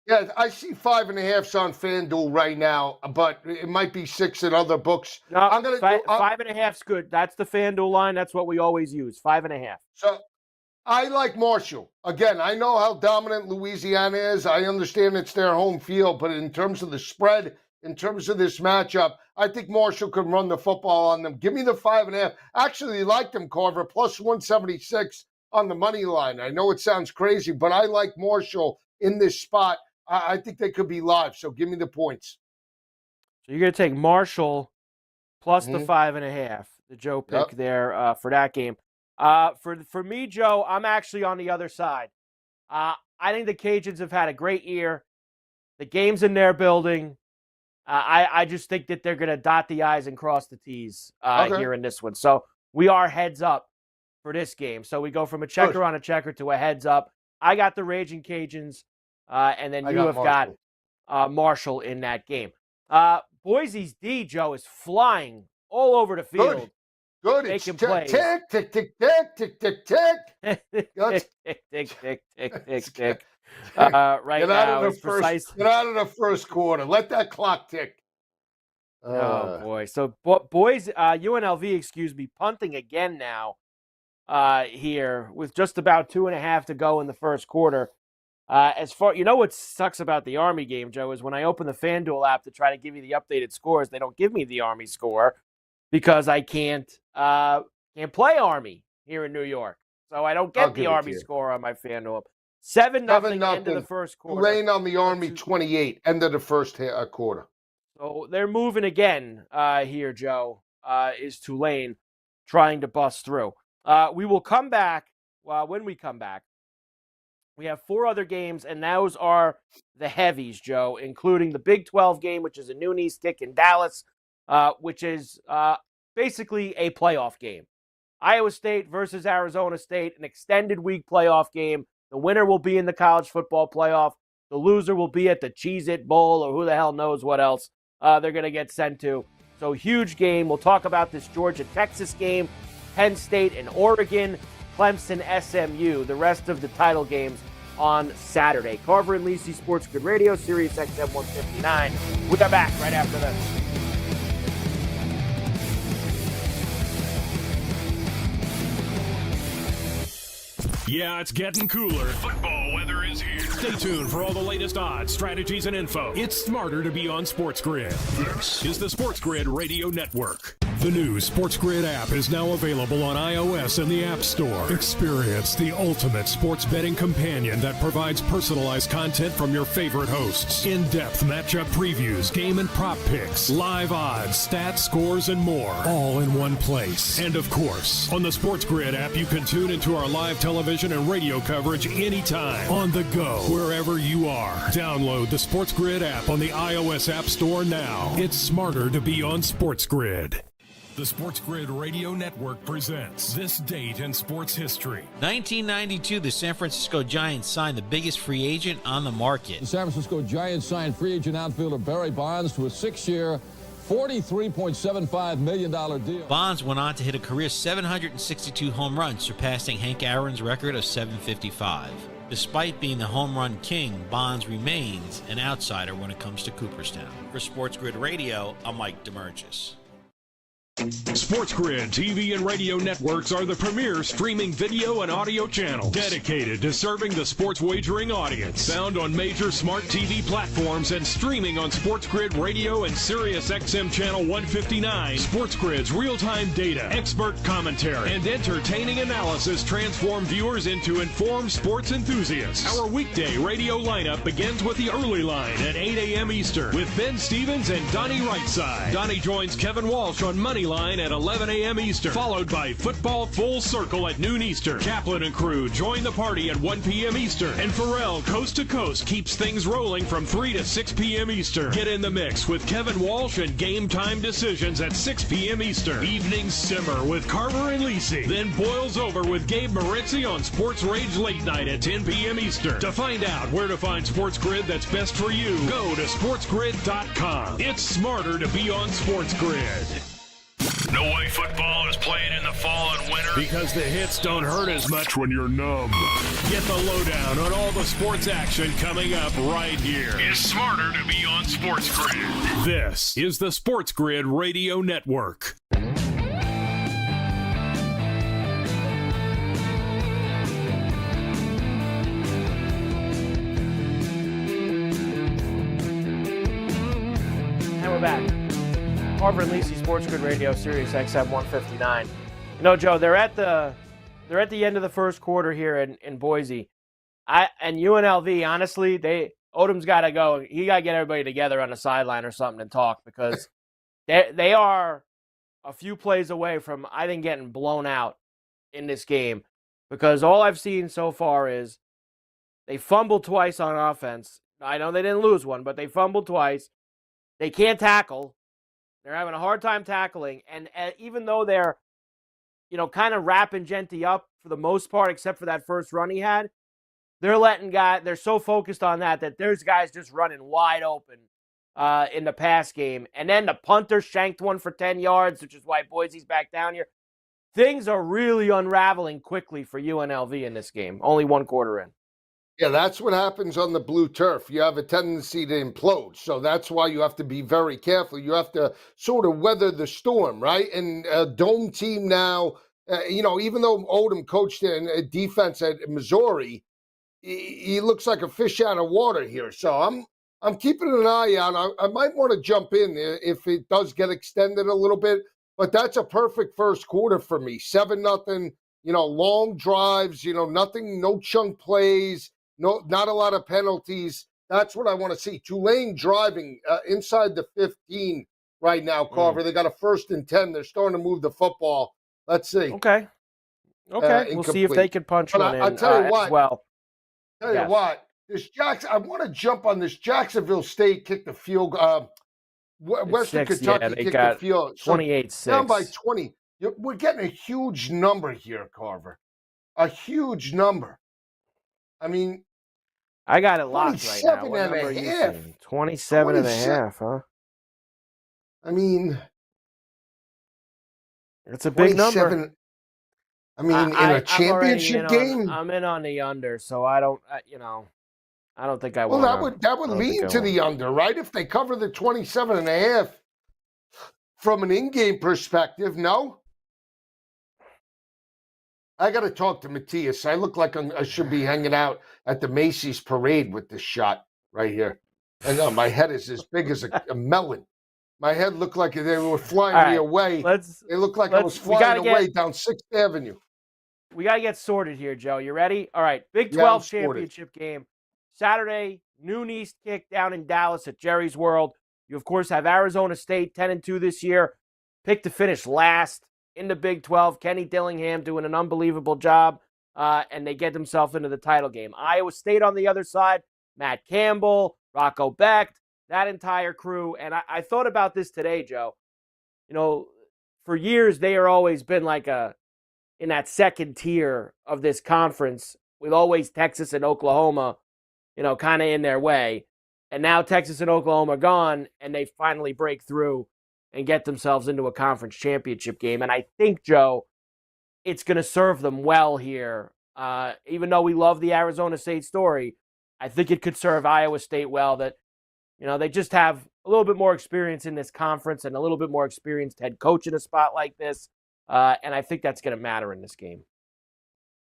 Yeah, I see 5.5s on FanDuel right now, but it might be 6 in other books. No, I'm gonna 5.5's good. That's the FanDuel line. That's what we always use. 5.5. So I like Marshall. Again, I know how dominant Louisiana is. I understand it's their home field, but in terms of the spread, in terms of this matchup, I think Marshall could run the football on them. Give me the 5.5. Actually, like them, Carver, plus 176 on the money line. I know it sounds crazy, but I like Marshall in this spot. I think they could be live, so give me the points. So you're going to take Marshall plus the 5.5, the Joe pick there for that game. For me, Joe, I'm actually on the other side. I think the Cajuns have had a great year. The game's in their building. I just think that they're going to dot the I's and cross the T's here in this one. So we are heads up for this game. So we go from a checker on a checker to a heads up. I got the Raging Cajuns, and then you have got Marshall in that game. Boise's D, Joe, is flying all over the field. Good. Making It's plays. tick, tick, tick, tick, tick, tick, tick. Tick, tick, tick, tick, tick, tick. Right Get now, out of the first quarter. Let that clock tick. Oh, boy. So, boys, UNLV, punting again now here with just about 2.5 to go in the first quarter. What sucks about the Army game, Joe, is when I open the FanDuel app to try to give you the updated scores, they don't give me the Army score because I can't play Army here in New York. So I don't get the Army score on my FanDuel. 7-0 end of the first quarter. Tulane on the Army 28, end of the first quarter. So they're moving again here, Joe, is Tulane trying to bust through. We will come back. When we come back, we have 4 other games, and those are the heavies, Joe, including the Big 12 game, which is a noon East kick in Dallas, which is basically a playoff game. Iowa State versus Arizona State, an extended week playoff game. The winner will be in the college football playoff. The loser will be at the Cheez-It Bowl or who the hell knows what else they're going to get sent to. So huge game. We'll talk about this Georgia-Texas game, Penn State and Oregon, Clemson, SMU, the rest of the title games on Saturday. Carver and Lisi, SportsGrid Radio, Sirius XM 159. We are back right after this. Yeah, it's getting cooler. Football weather is here. Stay tuned for all the latest odds, strategies, and info. It's smarter to be on SportsGrid. This is the SportsGrid Radio Network. The new SportsGrid app is now available on iOS and the App Store. Experience the ultimate sports betting companion that provides personalized content from your favorite hosts. In-depth matchup previews, game and prop picks, live odds, stats, scores, and more. All in one place. And of course, on the SportsGrid app, you can tune into our live television and radio coverage anytime. On the go, wherever you are. Download the SportsGrid app on the iOS App Store now. It's smarter to be on SportsGrid. The SportsGrid Radio Network presents This Date in Sports History. 1992, the San Francisco Giants signed the biggest free agent on the market. The San Francisco Giants signed free agent outfielder Barry Bonds to a 6-year, $43.75 million deal. Bonds went on to hit a career 762 home runs, surpassing Hank Aaron's record of 755. Despite being the home run king, Bonds remains an outsider when it comes to Cooperstown. For SportsGrid Radio, I'm Mike DeMurgis. SportsGrid TV and radio networks are the premier streaming video and audio channels dedicated to serving the sports wagering audience. Found on major smart TV platforms and streaming on SportsGrid Radio and Sirius XM Channel 159. SportsGrid's real-time data, expert commentary, and entertaining analysis transform viewers into informed sports enthusiasts. Our weekday radio lineup begins with the early line at 8 a.m. Eastern with Ben Stevens and Donnie Rightside. Donnie joins Kevin Walsh on Money Line at 11 a.m. Eastern, followed by Football Full Circle at noon Eastern. Kaplan and crew join the party at 1 p.m. Eastern, and Pharrell Coast to Coast keeps things rolling from 3 to 6 p.m. Eastern. Get in the mix with Kevin Walsh and Game Time Decisions at 6 p.m. Eastern. Evenings simmer with Carver and Lisi, then boils over with Gabe Moritzi on Sports Rage Late Night at 10 p.m. Eastern. To find out where to find SportsGrid that's best for you, go to sportsgrid.com. It's smarter to be on SportsGrid. No way football is played in the fall and winter. Because the hits don't hurt as much when you're numb. Get the lowdown on all the sports action coming up right here. It's smarter to be on SportsGrid. This is the SportsGrid Radio Network. And we're back. Carver and Lisi, SportsGrid Radio, Sirius XM 159. You know, Joe, they're at the end of the first quarter here in Boise. And UNLV, honestly, Odom's got to go. He got to get everybody together on the sideline or something and talk, because they are a few plays away from, I think, getting blown out in this game, because all I've seen so far is they fumbled twice on offense. I know they didn't lose one, but they fumbled twice. They can't tackle. They're having a hard time tackling. And even though they're, kind of wrapping Genti up for the most part, except for that first run he had, they're so focused on that there's guys just running wide open in the pass game. And then the punter shanked one for 10 yards, which is why Boise's back down here. Things are really unraveling quickly for UNLV in this game. Only one quarter in. Yeah, that's what happens on the blue turf. You have a tendency to implode. So that's why you have to be very careful. You have to sort of weather the storm, right? And a dome team now, even though Odom coached in defense at Missouri, he looks like a fish out of water here. So I'm keeping an eye out. I might want to jump in if it does get extended a little bit. But that's a perfect first quarter for me. 7-0, long drives, nothing, no chunk plays, not a lot of penalties. That's what I want to see. Tulane driving inside the 15 right now, Carver. They got a 1st and 10. They're starting to move the football. Let's see. Okay. We'll see if they can punch one in I'll tell you what, as well. Tell you what, I want to jump on this. Jacksonville State kicked the field. Western Kentucky kicked the field. 28-6. Down by 20. We're getting a huge number here, Carver. A huge number. I mean, I got it locked right now. What number are you saying? 27 and a half, huh? I mean, it's a big number. I mean, in a championship game, I'm in on the under, so I don't, I don't think I will. Well, that would lean to the under, right? If they cover the 27 and a half from an in-game perspective, no? I got to talk to Matthias. I look like I should be hanging out at the Macy's parade with this shot right here. I know my head is as big as a melon. My head looked like they were flying me away. They looked like I was flying away down 6th Avenue. We got to get sorted here, Joe. You ready? All right. Big 12 championship game. Saturday, noon East kick down in Dallas at Jerry's World. You, of course, have Arizona State 10-2 this year. Picked to finish last in the Big 12. Kenny Dillingham doing an unbelievable job, and they get themselves into the title game. Iowa State on the other side, Matt Campbell, Rocco Becht, that entire crew. And I thought about this today, Joe. For years, they are always been like in that second tier of this conference with always Texas and Oklahoma, kind of in their way. And now Texas and Oklahoma are gone, and they finally break through and get themselves into a conference championship game. And I think, Joe, it's going to serve them well here. Even though we love the Arizona State story, I think it could serve Iowa State well that, they just have a little bit more experience in this conference and a little bit more experienced head coach in a spot like this. And I think that's going to matter in this game.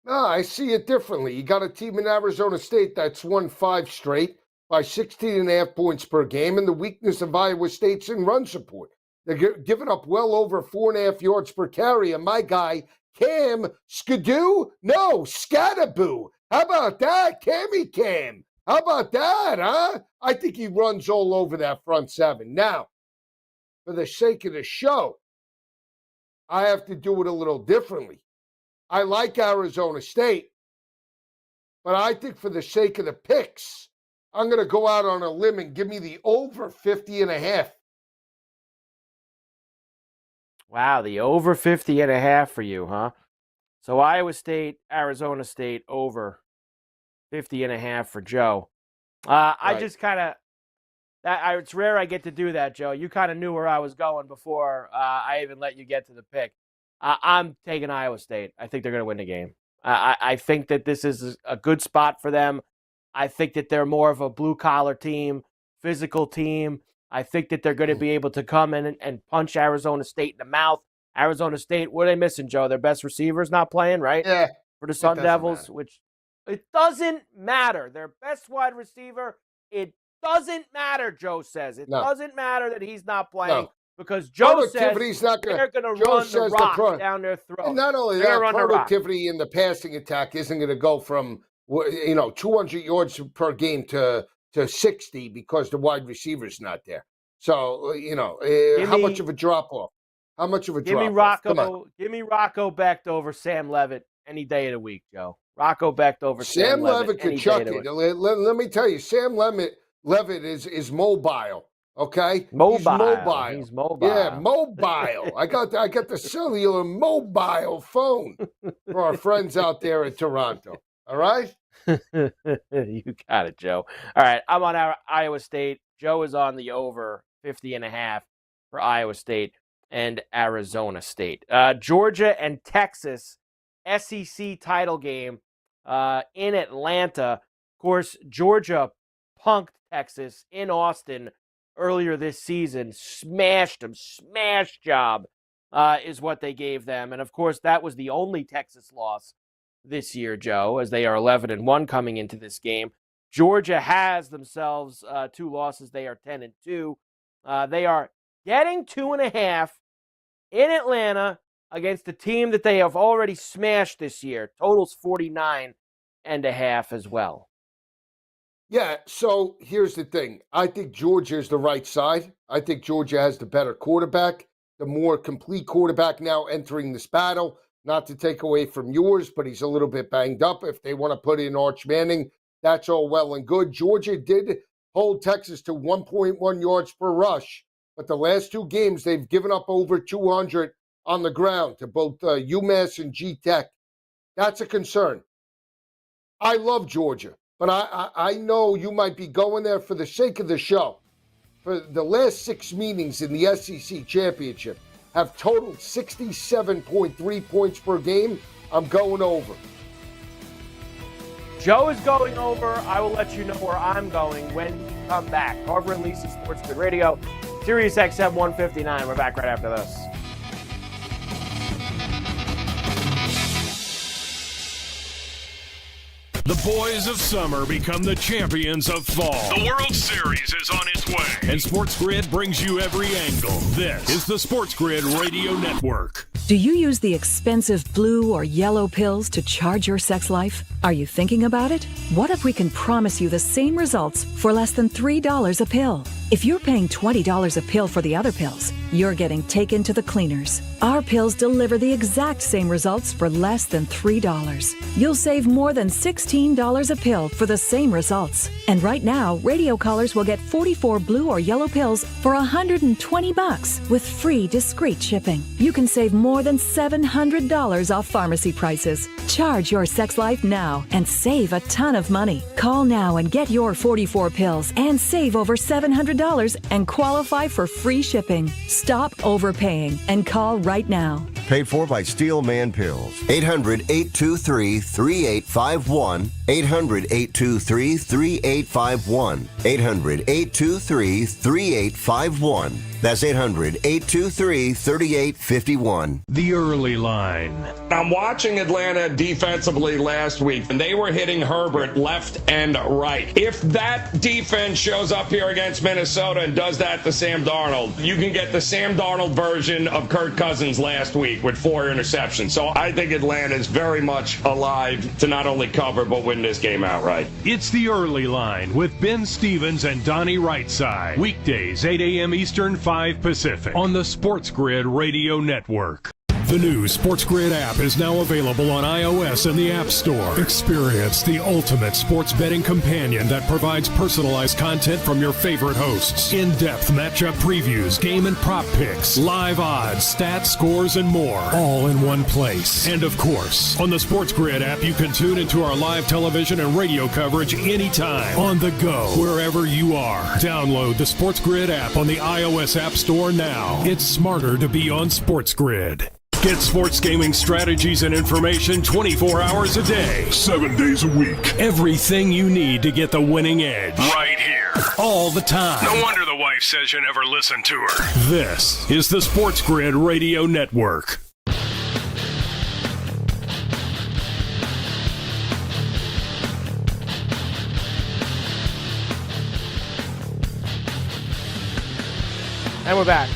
No, I see it differently. You got a team in Arizona State that's won 5 straight by 16.5 points per game, and the weakness of Iowa State's in run support. They're giving up well over 4.5 yards per carry, and my guy, Cam Skidoo? No, Scattaboo. How about that? Cam. How about that, huh? I think he runs all over that front seven. Now, for the sake of the show, I have to do it a little differently. I like Arizona State, but I think for the sake of the picks, I'm going to go out on a limb and give me the over 50.5. Wow, the over 50.5 for you, huh? So Iowa State, Arizona State, over 50.5 for Joe. Right. I just kind of, it's rare I get to do that, Joe. You kind of knew where I was going before I even let you get to the pick. I'm taking Iowa State. I think they're going to win the game. I think that this is a good spot for them. I think that they're more of a blue-collar team, physical team. I think that they're going to be able to come in and punch Arizona State in the mouth. Arizona State, what are they missing, Joe? Their best receiver's not playing, right? Yeah. For the Sun Devils, which it doesn't matter. Their best wide receiver, it doesn't matter, Joe says. It doesn't matter that he's not playing because Joe says they're going to run the rock down their throat. And not only that, productivity in the passing attack isn't going to go from 200 yards per game to 60 because the wide receiver's not there. So, how much of a drop-off? How much of a drop-off? Give me Rocco Becht over Sam Levitt any day of the week, Joe. Rocco Becht over Sam Levitt could chuck it. Let me tell you, Sam Levitt Levitt is mobile. Okay, Mobile. He's mobile. He's mobile. Yeah, mobile. I got the cellular mobile phone for our friends out there in Toronto. All right. You got it, Joe. All right, I'm on our Iowa State. Joe is on the over 50.5 for Iowa State and Arizona State. Georgia and Texas SEC title game in Atlanta. Of course, Georgia punked Texas in Austin earlier this season. Smashed them. Smash job is what they gave them. And, of course, that was the only Texas loss this year, Joe, as they are 11-1 coming into this game. Georgia has themselves 2 losses. They are 10-2. They are getting 2.5 in Atlanta against a team that they have already smashed this year. Totals 49.5 as well. Yeah, so here's the thing. I think Georgia is the right side. I think Georgia has the better quarterback, the more complete quarterback now entering this battle. Not to take away from yours, but he's a little bit banged up. If they want to put in Arch Manning, that's all well and good. Georgia did hold Texas to 1.1 yards per rush, but the last 2 games, they've given up over 200 on the ground to both UMass and G-Tech. That's a concern. I love Georgia, but I know you might be going there for the sake of the show. For the last 6 meetings in the SEC championship, have totaled 67.3 points per game. I'm going over. Joe is going over. I will let you know where I'm going when we come back. Carver and Lisi, SportsGrid Radio, Sirius XM 159. We're back right after this. The boys of summer become the champions of fall. The World Series is on its way. And SportsGrid brings you every angle. This is the SportsGrid Radio Network. Do you use the expensive blue or yellow pills to charge your sex life? Are you thinking about it? What if we can promise you the same results for less than $3 a pill? If you're paying $20 a pill for the other pills, you're getting taken to the cleaners. Our pills deliver the exact same results for less than $3. You'll save more than $16 a pill for the same results. And right now, radio callers will get 44 blue or yellow pills for $120 with free discreet shipping. You can save more than $700 off pharmacy prices. Charge your sex life now and save a ton of money. Call now and get your 44 pills and save over $700 and qualify for free shipping. Stop overpaying and call right now. Paid for by Steelman Pills. 800-823-3851. 800-823-3851. 800-823-3851. That's 800-823-3851. The early line. I'm watching Atlanta defensively last week, and they were hitting Herbert left and right. If that defense shows up here against Minnesota and does that to Sam Darnold, you can get the Sam Darnold version of Kirk Cousins last week with 4 interceptions. So I think Atlanta is very much alive to not only cover, but win this game outright. It's the early line with Ben Stevens and Donnie Rightside. Weekdays, 8 a.m. Eastern, 5 Pacific on the SportsGrid Radio Network. The new SportsGrid app is now available on iOS and the App Store. Experience the ultimate sports betting companion that provides personalized content from your favorite hosts. In-depth matchup previews, game and prop picks, live odds, stats, scores, and more. All in one place. And of course, on the SportsGrid app, you can tune into our live television and radio coverage anytime. On the go, wherever you are. Download the SportsGrid app on the iOS App Store now. It's smarter to be on SportsGrid. Get sports gaming strategies and information 24 hours a day, 7 days a week. Everything you need to get the winning edge. Right here. All the time. No wonder the wife says you never listen to her. This is the SportsGrid Radio Network. And we're back.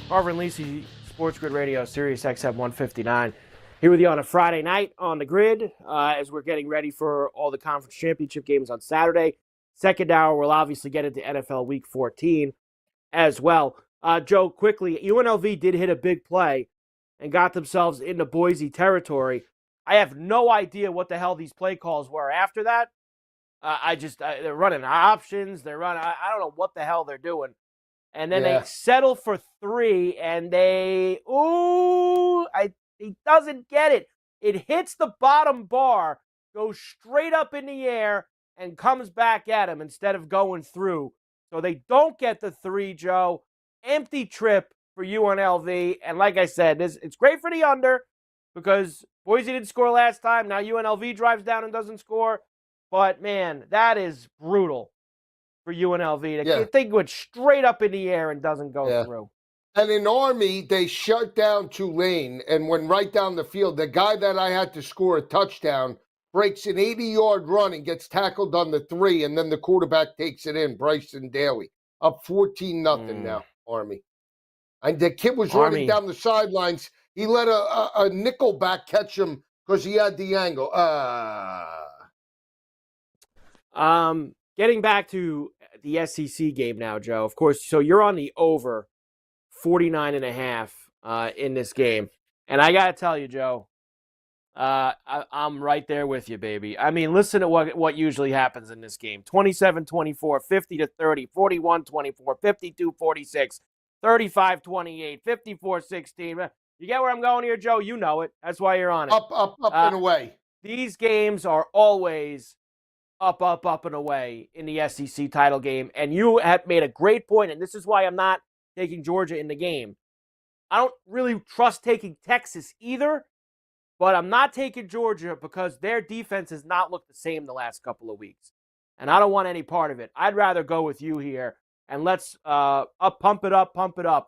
Carver and Lisi, SportsGrid Radio, Sirius XM 159. Here with you on a Friday night on the grid as we're getting ready for all the conference championship games on Saturday. Second hour, we'll obviously get into NFL Week 14 as well. Joe, quickly, UNLV did hit a big play and got themselves into Boise territory. I have no idea what the hell these play calls were after that, They're running options. They're running. I don't know what the hell they're doing. And then they settle for 3, and he doesn't get it. It hits the bottom bar, goes straight up in the air, and comes back at him instead of going through. So they don't get the 3, Joe. Empty trip for UNLV. And like I said, it's great for the under because Boise didn't score last time. Now UNLV drives down and doesn't score. But, man, that is brutal for UNLV. The thing went straight up in the air and doesn't go through. And in Army, they shut down Tulane and went right down the field. The guy that I had to score a touchdown breaks an 80-yard run and gets tackled on the 3, and then the quarterback takes it in, Bryson Daly. Up 14-0 now, Army. And the kid was running down the sidelines. He let a nickelback catch him because he had the angle. Getting back to the SEC game now, Joe, of course, so you're on the over 49.5 in this game. And I got to tell you, Joe, I'm right there with you, baby. I mean, listen to what usually happens in this game. 27-24, 50-30, 41-24, 52-46, 35-28, 54-16. You get where I'm going here, Joe? You know it. That's why you're on it. Up, and away. These games are always up, and away in the SEC title game. And you have made a great point, and this is why I'm not taking Georgia in the game. I don't really trust taking Texas either, but I'm not taking Georgia because their defense has not looked the same the last couple of weeks. And I don't want any part of it. I'd rather go with you here, and let's pump it up,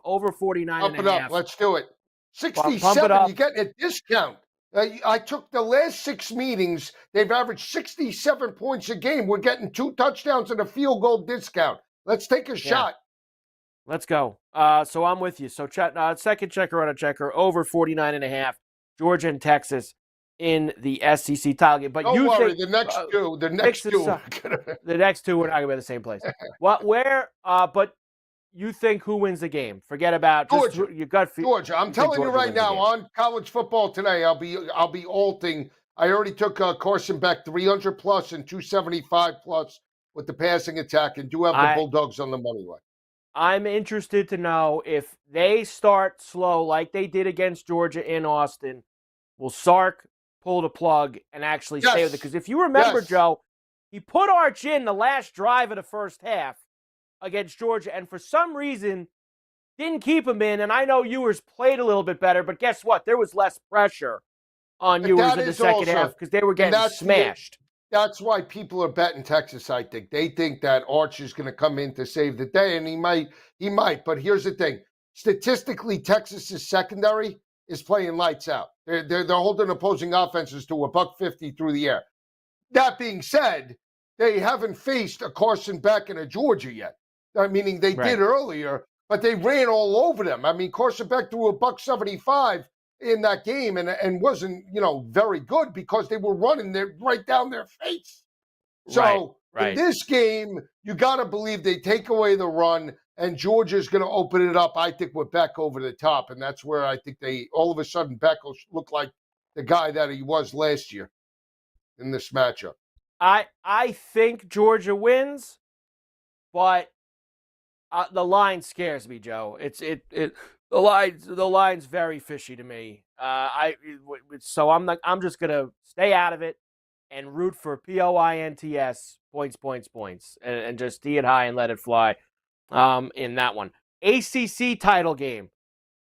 over 49.5. Pump it up, let's do it. 67, you're getting a discount. I took the last 6 meetings. They've averaged 67 points a game. We're getting 2 touchdowns and a field goal discount. Let's take a shot. Let's go. So I'm with you. So second checker on a checker, over 49.5. Georgia and Texas in the SEC title game. But don't worry, think, the next two. The next two are not going to be the same place. But you think who wins the game? Forget about Georgia. Your gut feel. Georgia. I'm telling you right now, on college football today, I'll be alting. I already took Carson Beck 300 plus and 275 plus with the passing attack, and do have the Bulldogs on the money line. I'm interested to know if they start slow like they did against Georgia in Austin, will Sark pull the plug and actually stay with it? Because if you remember, Joe, he put Arch in the last drive of the first half against Georgia, and for some reason didn't keep him in. And I know Ewers played a little bit better, but guess what? There was less pressure on Ewers in the second half because they were getting smashed. That's why people are betting Texas, I think. They think that Arch is going to come in to save the day, and he might. But here's the thing. Statistically, Texas's secondary is playing lights out. They're holding opposing offenses to $150 through the air. That being said, they haven't faced a Carson Beck and a Georgia yet. Meaning they did earlier, but they ran all over them. I mean, Carson Beck threw $175 in that game and wasn't, very good because they were running right down their face. So in this game, you got to believe they take away the run, and Georgia's going to open it up, I think, with Beck over the top. And that's where I think all of a sudden, Beck will look like the guy that he was last year in this matchup. I think Georgia wins, but the line scares me, Joe. The line's very fishy to me. So I'm just gonna stay out of it and root for POINTS points and just tee it high and let it fly. In that one, ACC title game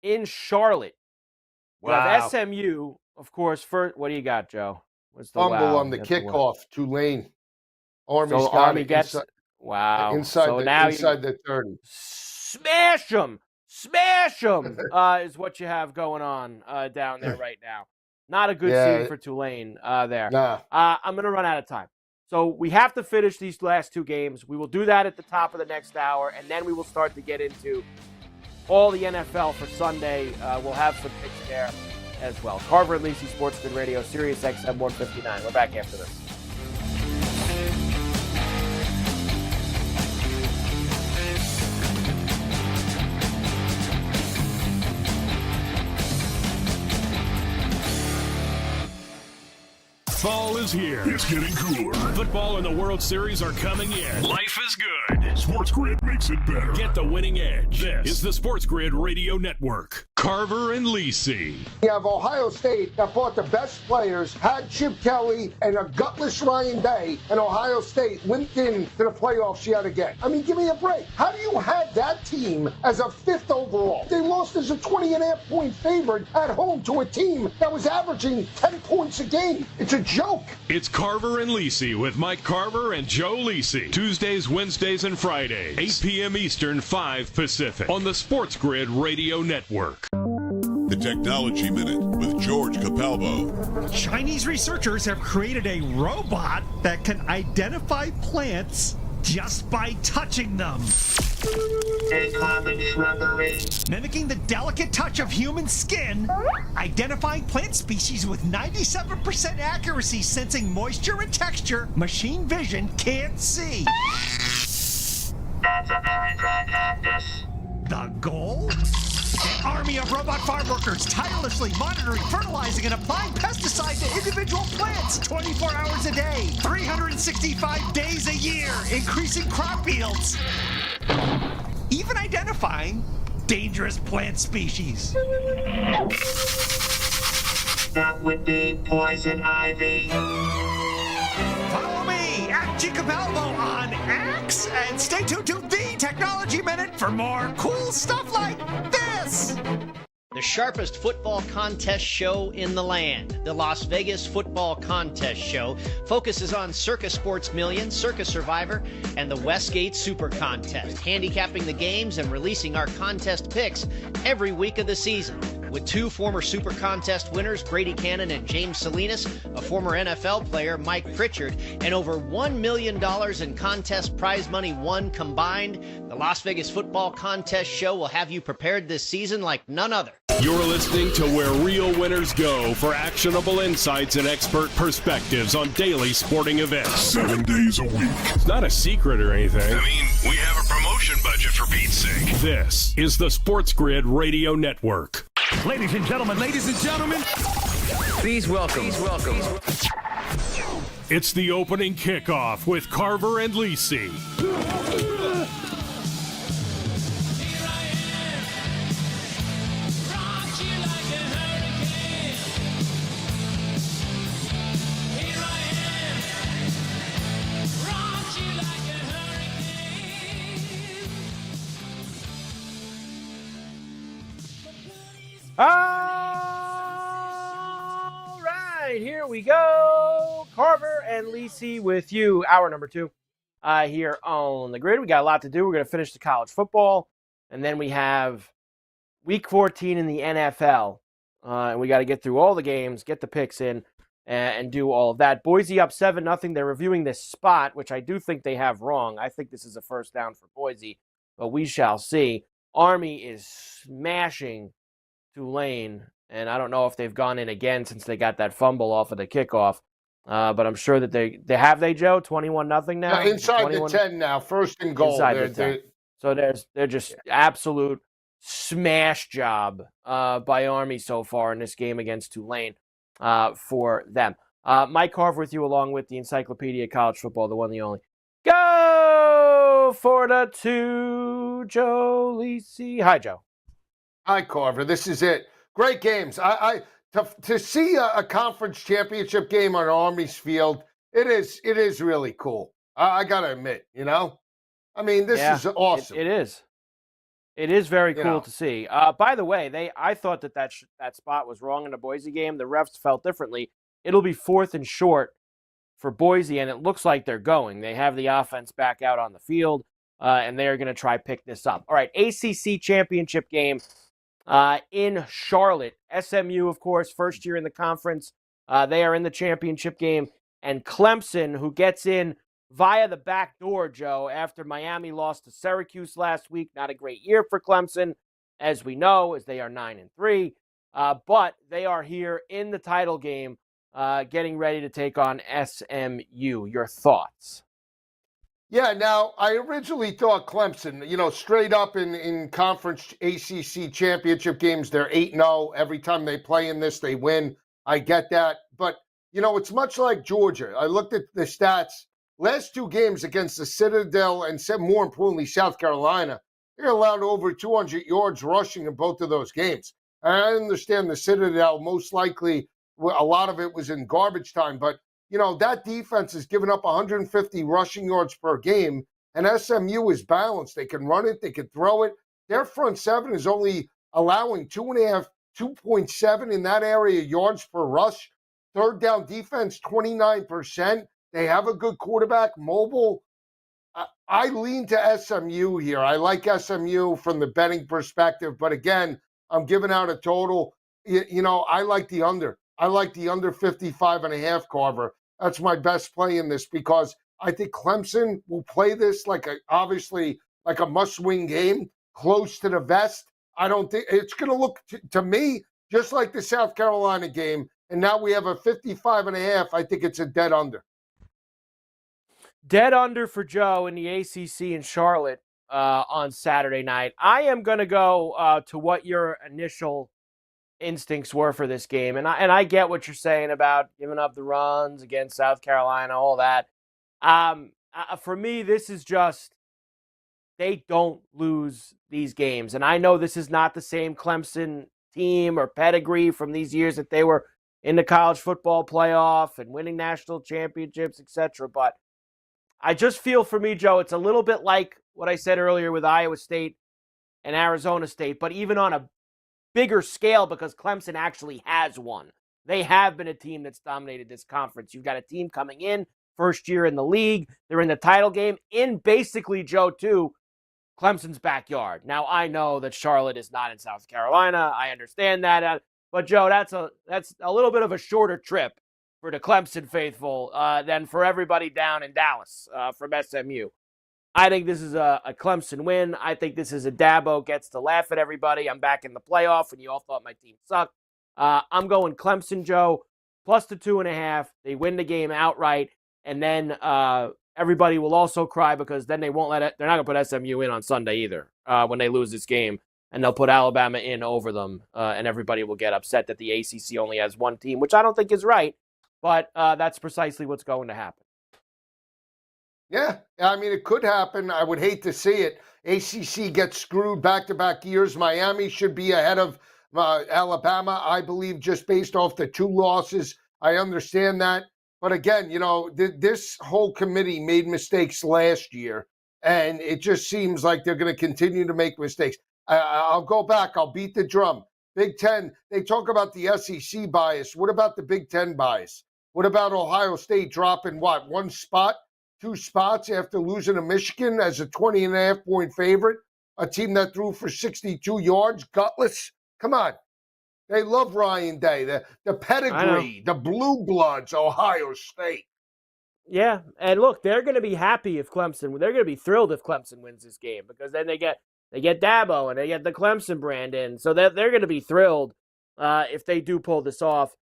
in Charlotte. Wow. You have SMU, of course. First, what do you got, Joe? What's the fumble on the kickoff? Tulane. Army gets inside the 30. Smash them is what you have going on down there right now. Not a good scene for Tulane there. Nah. I'm going to run out of time. So we have to finish these last 2 games. We will do that at the top of the next hour, and then we will start to get into all the NFL for Sunday. We'll have some picks there as well. Carver and Lisi, SportsGrid Radio, Sirius XM 159. We're back after this. Fall is here. It's getting cooler. Football and the World Series are coming in. Life is good. SportsGrid makes it better. Get the winning edge. This is the SportsGrid Radio Network. Carver and Lisi. You have Ohio State that brought the best players, had Chip Kelly and a gutless Ryan Day, and Ohio State went into the playoffs yet again. I mean, give me a break. How do you have that team as a 5th overall? They lost as a 20.5-point favorite at home to a team that was averaging 10 points a game. It's a joke. It's Carver and Lisi with Mike Carver and Joe Lisi. Tuesdays, Wednesdays, and Fridays. 8 p.m. Eastern, 5 Pacific. On the SportsGrid Radio Network. The Technology Minute with George Capalbo. Chinese researchers have created a robot that can identify plants just by touching them. Mimicking the delicate touch of human skin, identifying plant species with 97% accuracy, sensing moisture and texture machine vision can't see. That's a very good practice. The goal? An army of robot farm workers tirelessly monitoring, fertilizing, and applying pesticide to individual plants 24 hours a day, 365 days a year, increasing crop yields. Even identifying dangerous plant species. That would be poison ivy. Follow me at G. Capalbo on X, and stay tuned to the Technology Minute for more cool stuff like this. The sharpest football contest show in the land, the Las Vegas Football Contest Show, focuses on Circus Sports Million, Circus Survivor, and the Westgate Super Contest, handicapping the games and releasing our contest picks every week of the season. With 2 former Super Contest winners, Brady Cannon and James Salinas, a former NFL player, Mike Pritchard, and over $1 million in contest prize money won combined, the Las Vegas Football Contest Show will have you prepared this season like none other. You're listening to Where Real Winners Go for actionable insights and expert perspectives on daily sporting events. 7 days a week. It's not a secret or anything. I mean, we have a promotion budget for Pete's sake. This is the SportsGrid Radio Network. Ladies and gentlemen, Please welcome. It's the opening kickoff with Carver and Lisi. All right, here we go. Carver and Lisi with you. Hour number 2 here on the grid. We got a lot to do. We're going to finish the college football, and then we have week 14 in the NFL. And we got to get through all the games, get the picks in, and do all of that. Boise up 7-0. They're reviewing this spot, which I do think they have wrong. I think this is a first down for Boise, but we shall see. Army is smashing Tulane, and I don't know if they've gone in again since they got that fumble off of the kickoff, but I'm sure that they have Joe 21-0 now. Inside the 10 now, first and goal. Inside the 10. So they're just absolute smash job by Army so far in this game against Tulane for them. Mike Carver with you along with the Encyclopedia of College Football, the one, the only. Go for the 2, Joe Lisi. Hi, Joe. Hi, Carver. This is it. Great games. To see a conference championship game on Army's field, it is really cool. I got to admit, I mean, this is awesome. It is. It is very cool to see. By the way, I thought that spot was wrong in the Boise game. The refs felt differently. It'll be 4th and short for Boise, and it looks like they're going. They have the offense back out on the field, and they're going to try pick this up. All right, ACC championship game. In Charlotte. SMU, of course, first year in the conference. They are in the championship game. And Clemson, who gets in via the back door, Joe, after Miami lost to Syracuse last week. Not a great year for Clemson, as we know, as they are 9-3. But they are here in the title game, getting ready to take on SMU. Your thoughts? Yeah, now, I originally thought Clemson, straight up in conference ACC championship games, they're 8-0. Every time they play in this, they win. I get that. But it's much like Georgia. I looked at the stats. Last two games against the Citadel and, more importantly, South Carolina, they allowed over 200 yards rushing in both of those games. I understand the Citadel, most likely, a lot of it was in garbage time. But, that defense has given up 150 rushing yards per game, and SMU is balanced. They can run it. They can throw it. Their front seven is only allowing 2.7 in that area yards per rush. Third down defense, 29%. They have a good quarterback, mobile. I lean to SMU here. I like SMU from the betting perspective, but again, I'm giving out a total. I like the under. I like the under 55.5, Carver. That's my best play in this because I think Clemson will play this obviously like a must-win game, close to the vest. I don't think it's going to look to me just like the South Carolina game. And now we have a 55.5. I think it's a dead under. Dead under for Joe in the ACC in Charlotte on Saturday night. I am going to go to what your initial instincts were for this game. And I get what you're saying about giving up the runs against South Carolina, all that. For me, this is just, they don't lose these games. And I know this is not the same Clemson team or pedigree from these years that they were in the college football playoff and winning national championships, etc. But I just feel for me, Joe, it's a little bit like what I said earlier with Iowa State and Arizona State, but even on a bigger scale because Clemson actually has won. They have been a team that's dominated this conference. You've got a team coming in, first year in the league. They're in the title game in basically, Joe, too, Clemson's backyard. Now, I know that Charlotte is not in South Carolina. I understand that. But, Joe, that's a little bit of a shorter trip for the Clemson faithful than for everybody down in Dallas from SMU. I think this is a Clemson win. I think this is a Dabo gets to laugh at everybody. I'm back in the playoff, and you all thought my team sucked. I'm going Clemson, Joe, plus the 2.5. They win the game outright, and then everybody will also cry because then they won't let it. They're not going to put SMU in on Sunday either when they lose this game, and they'll put Alabama in over them, and everybody will get upset that the ACC only has one team, which I don't think is right, but that's precisely what's going to happen. Yeah, I mean, it could happen. I would hate to see it. ACC gets screwed back-to-back years. Miami should be ahead of Alabama, I believe, just based off the two losses. I understand that. But again, this whole committee made mistakes last year, and it just seems like they're going to continue to make mistakes. I'll go back. I'll beat the drum. Big Ten, they talk about the SEC bias. What about the Big Ten bias? What about Ohio State dropping, one spot? 2 spots after losing to Michigan as a 20.5-point favorite, a team that threw for 62 yards, gutless. Come on. They love Ryan Day, the pedigree, the blue bloods, Ohio State. Yeah, and look, they're going to be happy if Clemson, they're going to be thrilled if Clemson wins this game because then they get Dabo and they get the Clemson brand in. So they're going to be thrilled if they do pull this off.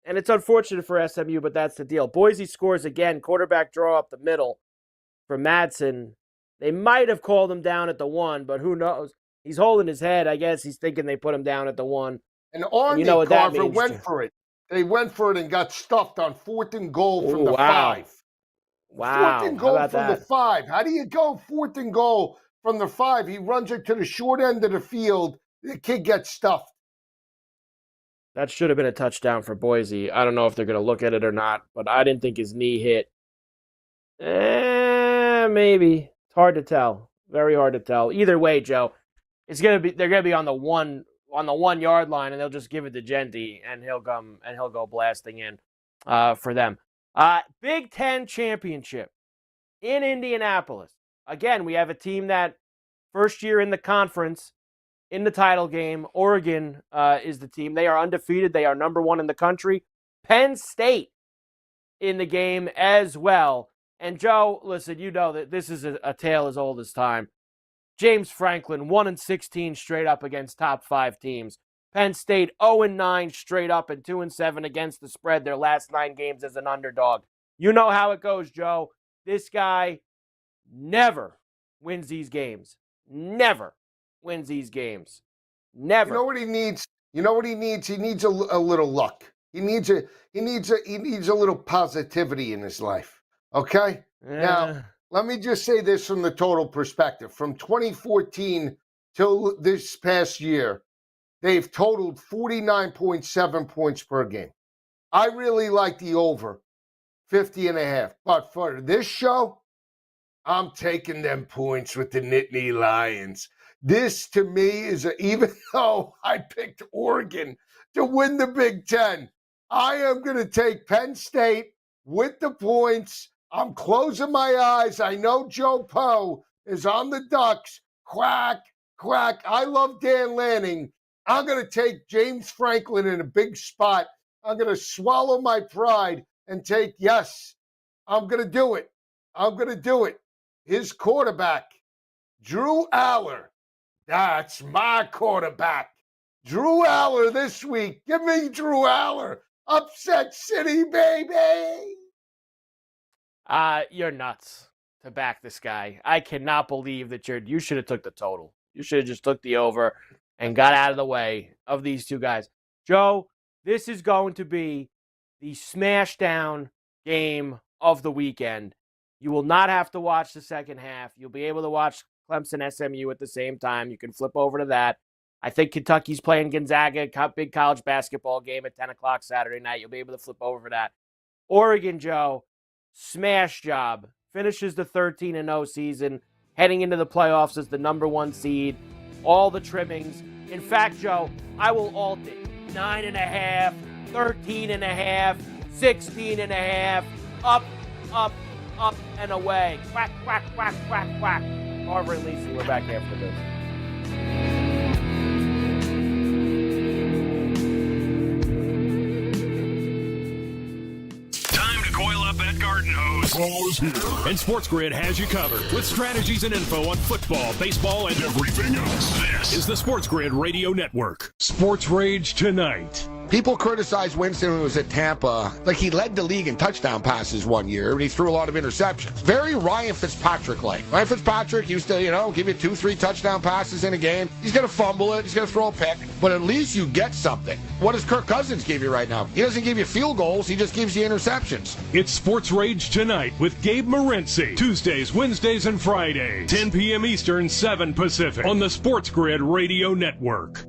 And it's unfortunate for SMU, but that's the deal. Boise scores again, quarterback draw up the middle for Madsen. They might have called him down at the 1, but who knows? He's holding his head. I guess he's thinking they put him down at the 1. And Army, Carver, went for it. They went for it and got stuffed on 4th and goal from the 5. Wow. 4th and goal from the 5. How do you go 4th and goal from the 5? He runs it to the short end of the field. The kid gets stuffed. That should have been a touchdown for Boise. I don't know if they're going to look at it or not, but I didn't think his knee hit. Maybe. It's hard to tell. Very hard to tell. Either way, Joe, they're going to be on the 1 yard line, and they'll just give it to Genty, and he'll go blasting in for them. Big Ten championship in Indianapolis. Again, we have a team that first year in the conference. In the title game, Oregon is the team. They are undefeated. They are number 1 in the country. Penn State in the game as well. And Joe, listen, you know that this is a tale as old as time. James Franklin, 1-16 straight up against top 5 teams. Penn State 0-9 straight up and 2-7 against the spread their last 9 games as an underdog. You know how it goes, Joe. This guy never wins these games. Never wins these games. Never. You know what he needs? He needs a little luck. He needs a little positivity in his life. Okay? Now, let me just say this from the total perspective. From 2014 till this past year, they've totaled 49.7 points per game. I really like the over 50.5. But for this show, I'm taking them points with the Nittany Lions. This, to me, even though I picked Oregon to win the Big Ten, I am going to take Penn State with the points. I'm closing my eyes. I know Joe Poe is on the Ducks. Quack, quack. I love Dan Lanning. I'm going to take James Franklin in a big spot. I'm going to swallow my pride and take, yes, I'm going to do it. I'm going to do it. His quarterback, Drew Aller. That's my quarterback. Drew Aller this week. Give me Drew Aller. Upset City, baby. You're nuts to back this guy. I cannot believe that you should have took the total. You should have just took the over and got out of the way of these two guys. Joe, this is going to be the smash down game of the weekend. You will not have to watch the second half. You'll be able to watch Clemson SMU at the same time. You can flip over to that. I think Kentucky's playing Gonzaga, big college basketball game at 10 o'clock Saturday night. You'll be able to flip over for that. Oregon, Joe, smash job. Finishes the 13-0 season, heading into the playoffs as the number 1 seed. All the trimmings. In fact, Joe, I will alt it. 9.5, 13.5, 16.5, up, and away. Quack, quack, quack, quack, quack. Carver and Lisi, we're back after this. Time to coil up that garden hose. And SportsGrid has you covered with strategies and info on football, baseball, and everything else. This is the SportsGrid Radio Network. Sports Rage Tonight. People criticize Winston when he was at Tampa. Like, he led the league in touchdown passes one year, and he threw a lot of interceptions. Very Ryan Fitzpatrick-like. Ryan Fitzpatrick used to, give you 2-3 touchdown passes in a game. He's going to fumble it. He's going to throw a pick. But at least you get something. What does Kirk Cousins give you right now? He doesn't give you field goals. He just gives you interceptions. It's Sports Rage Tonight with Gabe Morency. Tuesdays, Wednesdays, and Fridays. 10 p.m. Eastern, 7 Pacific. On the SportsGrid Radio Network.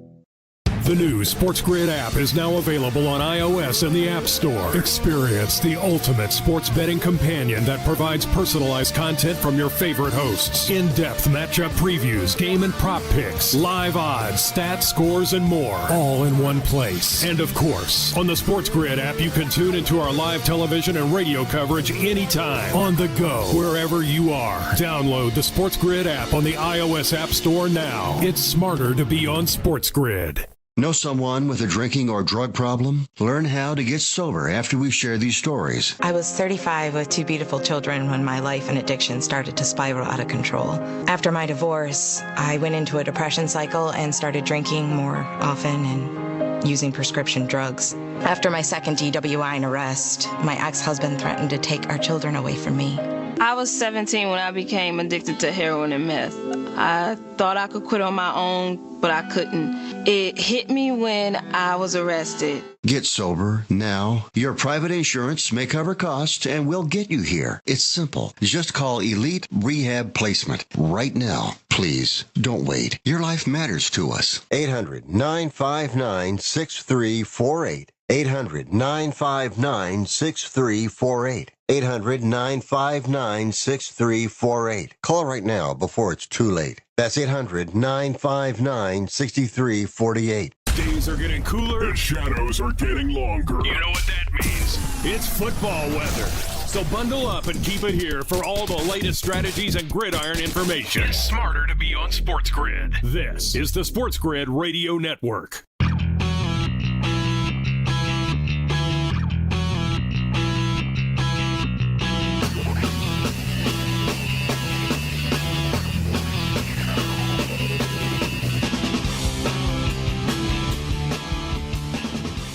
The new SportsGrid app is now available on iOS and the App Store. Experience the ultimate sports betting companion that provides personalized content from your favorite hosts. In-depth matchup previews, game and prop picks, live odds, stats, scores, and more. All in one place. And of course, on the SportsGrid app, you can tune into our live television and radio coverage anytime. On the go, wherever you are. Download the SportsGrid app on the iOS App Store now. It's smarter to be on SportsGrid. Know someone with a drinking or drug problem? Learn how to get sober after we share these stories. I was 35 with 2 beautiful children when my life and addiction started to spiral out of control. After my divorce, I went into a depression cycle and started drinking more often and using prescription drugs. After my second DWI and arrest, my ex-husband threatened to take our children away from me. I was 17 when I became addicted to heroin and meth. I thought I could quit on my own, but I couldn't. It hit me when I was arrested. Get sober now. Your private insurance may cover costs and we'll get you here. It's simple. Just call Elite Rehab Placement right now. Please don't wait. Your life matters to us. 800-959-6348. 800-959-6348. 800-959-6348. Call right now before it's too late. That's 800-959-6348. Days are getting cooler and shadows are getting longer. You know what that means? It's football weather. So bundle up and keep it here for all the latest strategies and gridiron information. It's smarter to be on SportsGrid. This is the SportsGrid Radio Network.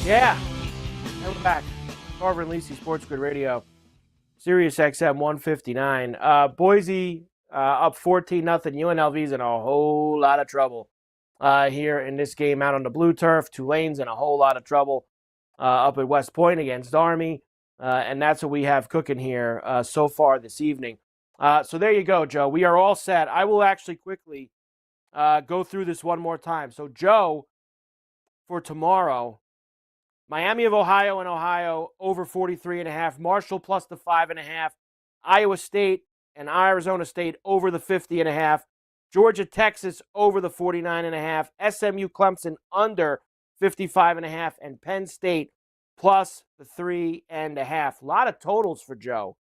Yeah, and we're back. Carver and Lisi, SportsGrid Radio, Sirius XM 159. Boise up 14-0. UNLV's in a whole lot of trouble here in this game out on the blue turf. Tulane's in a whole lot of trouble up at West Point against Army. And that's what we have cooking here so far this evening. So there you go, Joe. We are all set. I will actually quickly go through this one more time. So, Joe, for tomorrow, Miami of Ohio and Ohio over 43.5. Marshall plus the 5.5. Iowa State and Arizona State over the 50.5. Georgia, Texas over the 49.5. SMU, Clemson under 55.5. And Penn State plus the 3.5. A lot of totals for Joe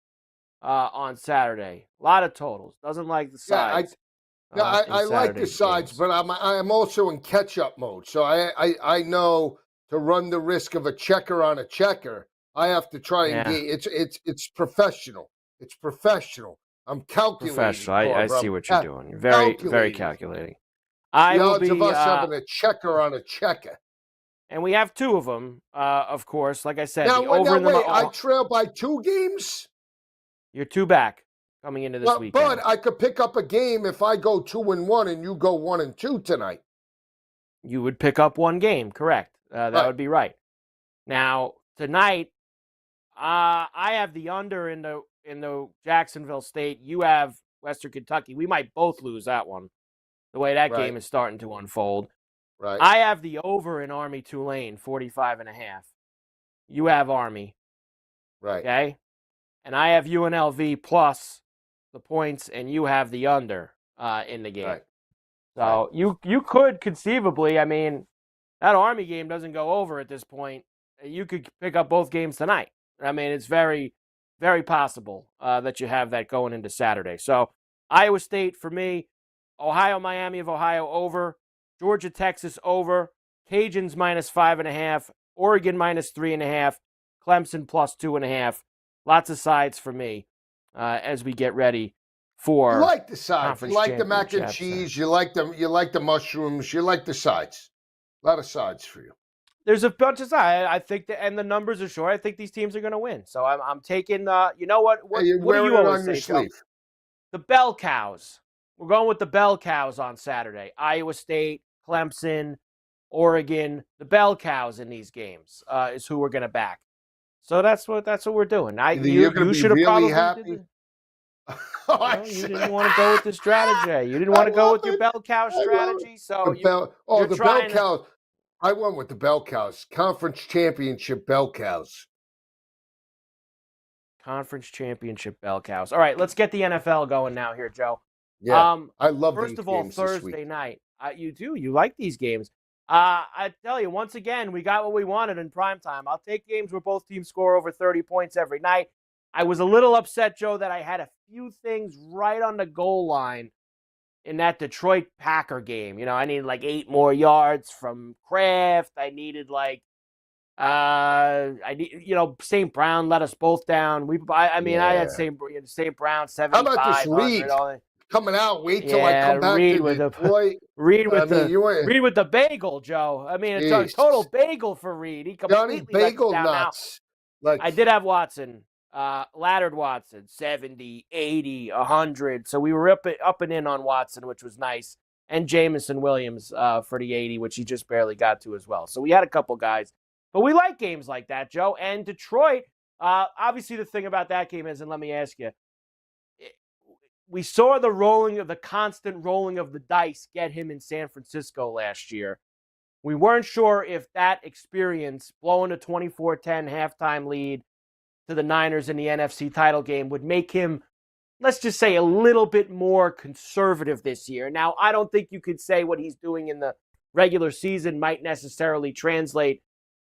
on Saturday. A lot of totals. Doesn't like the sides. I like the sides, but I'm also in catch-up mode. So I know to run the risk of a checker on a checker, I have to try and get it's professional. It's professional. I'm calculating. Professional. I see what you're doing. You're very calculating. The odds of us having a checker on a checker. And we have two of them, of course. Like I said, now, the over wait, I trail by 2 games? You're 2 back coming into this weekend. But I could pick up a game if I go 2-1 and you go 1-2 tonight. You would pick up 1 game, correct. That would be right. Now, tonight, I have the under in the Jacksonville State. You have Western Kentucky. We might both lose that one, the way that game is starting to unfold. Right. I have the over in Army Tulane, 45.5. You have Army. Right. Okay? And I have UNLV plus the points, and you have the under in the game. Right. So you could conceivably, I mean, that Army game doesn't go over at this point. You could pick up both games tonight. I mean, it's very, very possible that you have that going into Saturday. So Iowa State for me, Ohio, Miami of Ohio over, Georgia, Texas over, Cajuns minus 5.5, Oregon minus 3.5, Clemson plus 2.5. Lots of sides for me as we get ready for. You like the sides. You like the mac and cheese. You like the mushrooms. You like the sides. A lot of sides for you. There's a bunch of sides. I think and the numbers are short. I think these teams are going to win. So I'm taking. You know what? What do you always say, Joe? The bell cows. We're going with the bell cows on Saturday. Iowa State, Clemson, Oregon. The bell cows in these games is who we're going to back. So that's what we're doing. You should have probably happy. You didn't want to go with the strategy. You didn't want to go with your bell cow strategy. So the bell cows. I went with the bell cows. Conference championship bell cows. Conference championship bell cows. All right, let's get the NFL going now here, Joe. Yeah, I love first these of all, games Thursday night. You do. You like these games. I tell you, once again, we got what we wanted in primetime. I'll take games where both teams score over 30 points every night. I was a little upset, Joe, that I had a few things right on the goal line in that Detroit Packer game. You know, I needed like 8 more yards from Kraft. I needed St. Brown let us both down. I had St. Brown 75. How about this Reed coming out? Wait till I come back Reed to with Detroit. Reed with the bagel, Joe. I mean, it's a total bagel for Reed. He completely bagel let us down. nuts. I did have Watson. Laddered Watson, 70, 80, 100. So we were up and in on Watson, which was nice. And Jamison Williams for the 80, which he just barely got to as well. So we had a couple guys. But we like games like that, Joe. And Detroit, obviously the thing about that game is, and let me ask you, we saw the constant rolling of the dice get him in San Francisco last year. We weren't sure if that experience, blowing a 24-10 halftime lead to the Niners in the NFC title game, would make him, let's just say, a little bit more conservative this year. Now, I don't think you could say what he's doing in the regular season might necessarily translate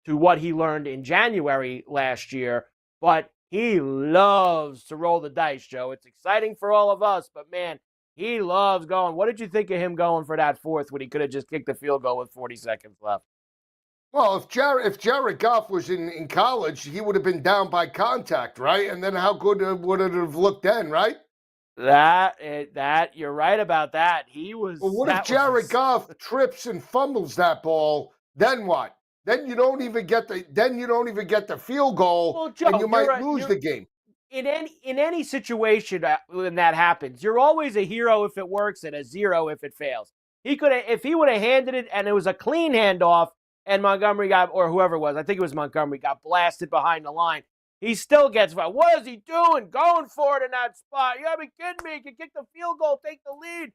to what he learned in January last year, but he loves to roll the dice, Joe. It's exciting for all of us, but man, he loves going. What did you think of him going for that fourth when he could have just kicked the field goal with 40 seconds left? Well, if Jared Goff was in college, he would have been down by contact, right? And then how good would it have looked then, right? That you're right about that. He was. Well, what if Jared Goff trips and fumbles that ball? Then what? Then you don't even get the field goal, well, Joe, and you might lose the game. In any situation when that happens, you're always a hero if it works and a zero if it fails. If he would have handed it and it was a clean handoff, and Montgomery got, or whoever it was, I think it was Montgomery, got blasted behind the line. He still gets, what is he doing? Going for it in that spot. You gotta be kidding me. You can kick the field goal, take the lead.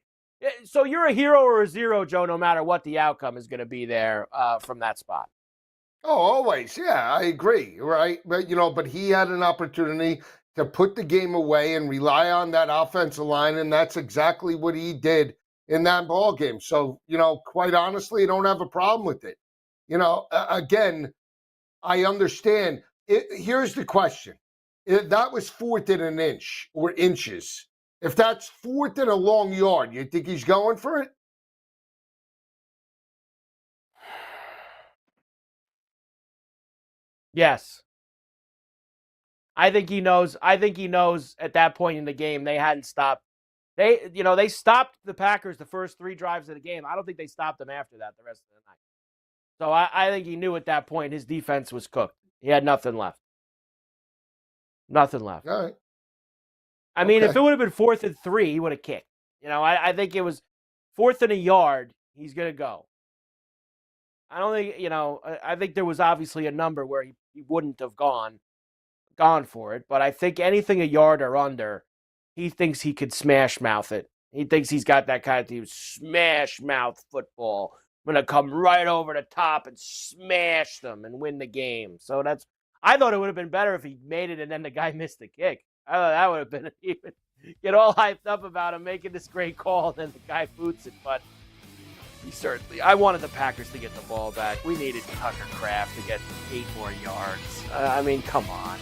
So you're a hero or a zero, Joe, no matter what the outcome is going to be there from that spot. Oh, always. Yeah, I agree. Right. But, but he had an opportunity to put the game away and rely on that offensive line. And that's exactly what he did in that ball game. So, quite honestly, I don't have a problem with it. Again, I understand. Here's the question. That was 4th and an inch or inches. If that's 4th and a long yard, you think he's going for it? Yes. I think he knows at that point in the game they hadn't stopped. They stopped the Packers the first 3 drives of the game. I don't think they stopped them after that the rest of the night. So I think he knew at that point his defense was cooked. He had nothing left. Nothing left. All right. I mean, if it would have been 4th and 3, he would have kicked. I think it was 4th and a yard, he's going to go. I don't think, I think there was obviously a number where he wouldn't have gone for it. But I think anything a yard or under, he thinks he could smash mouth it. He thinks he's got that kind of team, smash mouth football. I'm going to come right over the top and smash them and win the game. So I thought it would have been better if he made it and then the guy missed the kick. I thought that would have been even get all hyped up about him making this great call and then the guy boots it. But I wanted the Packers to get the ball back. We needed Tucker Kraft to get 8 more yards. I mean, come on.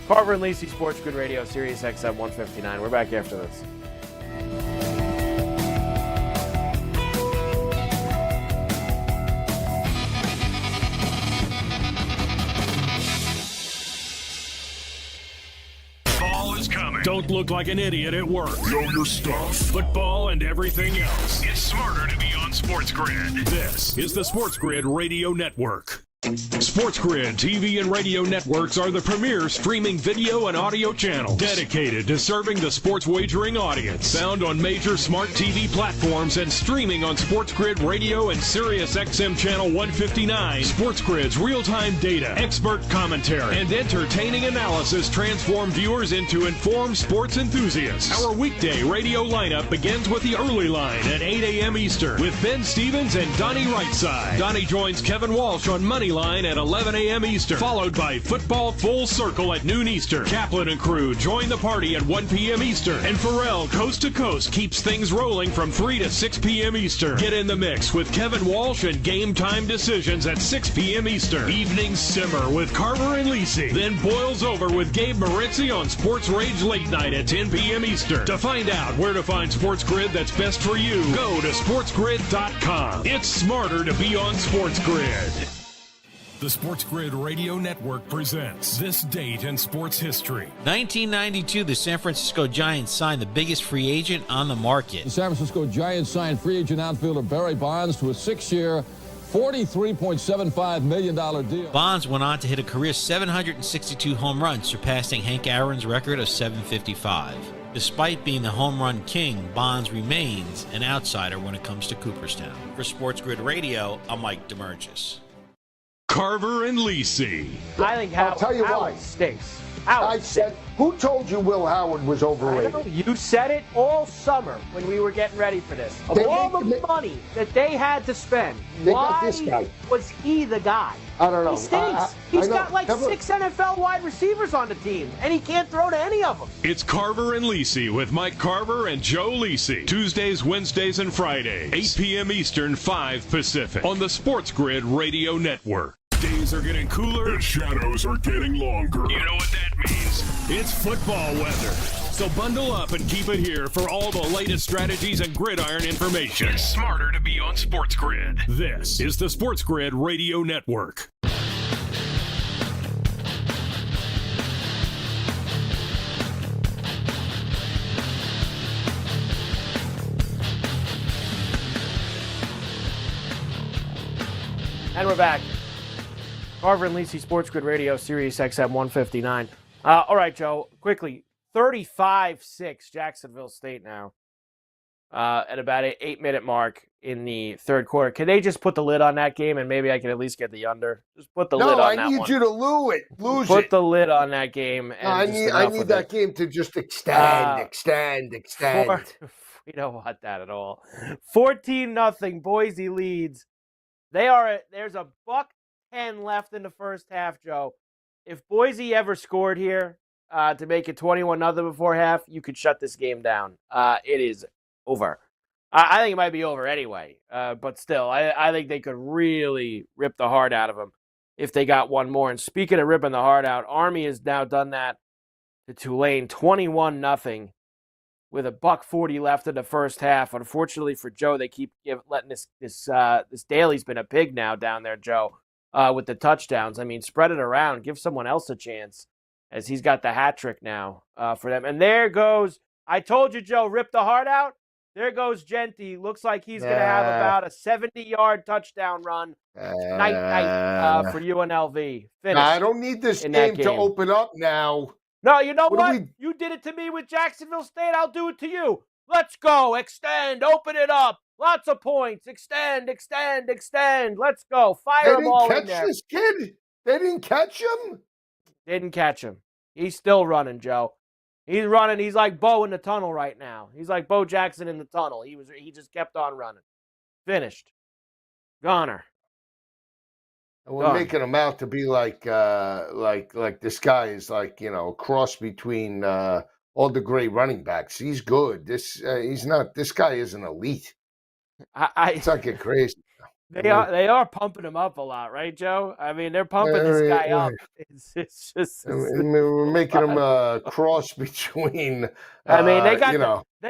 Carver and Lisi, SportsGrid Radio, Sirius XM 159. We're back after this. Don't look like an idiot at work. Know your stuff. Football and everything else. It's smarter to be on SportsGrid. This is the SportsGrid Radio Network. SportsGrid TV and radio networks are the premier streaming video and audio channels dedicated to serving the sports wagering audience. Found on major smart TV platforms and streaming on SportsGrid Radio and Sirius XM Channel 159. SportsGrid's real-time data, expert commentary, and entertaining analysis transform viewers into informed sports enthusiasts. Our weekday radio lineup begins with the early line at 8 a.m. Eastern with Ben Stevens and Donnie Rightside. Donnie joins Kevin Walsh on Moneyline at 11 a.m. Eastern, followed by Football Full Circle at noon Eastern. Kaplan and crew join the party at 1 p.m. Eastern, and Pharrell Coast to Coast keeps things rolling from 3 to 6 p.m. Eastern. Get in the mix with Kevin Walsh and Game Time Decisions at 6 p.m. Eastern. Evenings simmer with Carver and Lisi, then boils over with Gabe Moritzi on Sports Rage Late Night at 10 p.m. Eastern. To find out where to find SportsGrid that's best for you, go to sportsgrid.com. It's smarter to be on SportsGrid. The SportsGrid Radio Network presents This Date in Sports History. 1992, the San Francisco Giants signed the biggest free agent on the market. The San Francisco Giants signed free agent outfielder Barry Bonds to a 6-year, $43.75 million deal. Bonds went on to hit a career 762 home runs, surpassing Hank Aaron's record of 755. Despite being the home run king, Bonds remains an outsider when it comes to Cooperstown. For SportsGrid Radio, I'm Mike DeMurgis. Carver and Lisi. I think I'll tell you Howard why. stinks. I said, who told you Will Howard was overrated? I know, you said it all summer when we were getting ready for this. Of all the money that they had to spend, why was he the guy? I don't know. He stinks. He's got like 6 NFL wide receivers on the team, and he can't throw to any of them. It's Carver and Lisi with Mike Carver and Joe Lisi. Tuesdays, Wednesdays, and Fridays. 8 p.m. Eastern, 5 Pacific. On the SportsGrid Radio Network. Days are getting cooler. The shadows are getting longer. You know what that means? It's football weather. So bundle up and keep it here for all the latest strategies and gridiron information. It's smarter to be on SportsGrid. This is the SportsGrid Radio Network. And we're back. Carver and Lisi, SportsGrid Radio, Sirius XM 159. All right, Joe, quickly. 35-6, Jacksonville State now. at about an 8-minute mark in the third quarter. Can they just put the lid on that game and maybe I can at least get the under? Just put the lid No, on I that need one. you to lose Put it. the lid on that game. And No, I need that game to just extend. We don't want that at all. 14-0. Boise leads. There's a $1.10 left in the first half, Joe. If Boise ever scored here to make it 21-0 before half, you could shut this game down. It is over. I think it might be over anyway. But still, I think they could really rip the heart out of them if they got one more. And speaking of ripping the heart out, Army has now done that to Tulane, 21-0. With a $1.40 left in the first half. Unfortunately for Joe, they keep letting this Daly's been a pig now down there, Joe, with the touchdowns. I mean, spread it around. Give someone else a chance as he's got the hat trick now for them. And there goes, I told you, Joe, rip the heart out. There goes Genty. Looks like he's going to have about a 70-yard touchdown run night for UNLV. Finish. I don't need this game to open up now. No, you know what? You did it to me with Jacksonville State. I'll do it to you. Let's go. Extend. Open it up. Lots of points. Extend. Let's go. Fire them all in there. They didn't catch this kid? They didn't catch him? Didn't catch him. He's still running, Joe. He's running. He's like Bo in the tunnel right now. He's like Bo Jackson in the tunnel. He just kept on running. Finished. Goner. And we're making him out to be like this guy is like, a cross between all the great running backs. He's good. He's not. This guy isn't elite. It's not get crazy. They are pumping him up a lot, right, Joe? I mean, they're pumping this guy up. It's just we're making him a cross between. I mean, they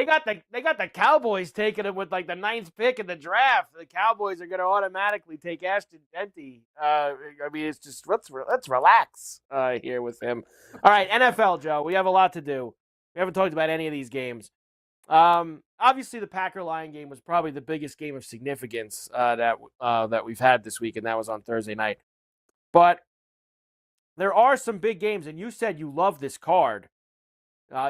got the Cowboys taking him with like the 9th pick in the draft. The Cowboys are going to automatically take Ashton Genty. I mean, it's just let's relax here with him. All right, NFL, Joe. We have a lot to do. We haven't talked about any of these games. Obviously, the Packer-Lion game was probably the biggest game of significance that we've had this week, and that was on Thursday night. But there are some big games, and you said you love this card.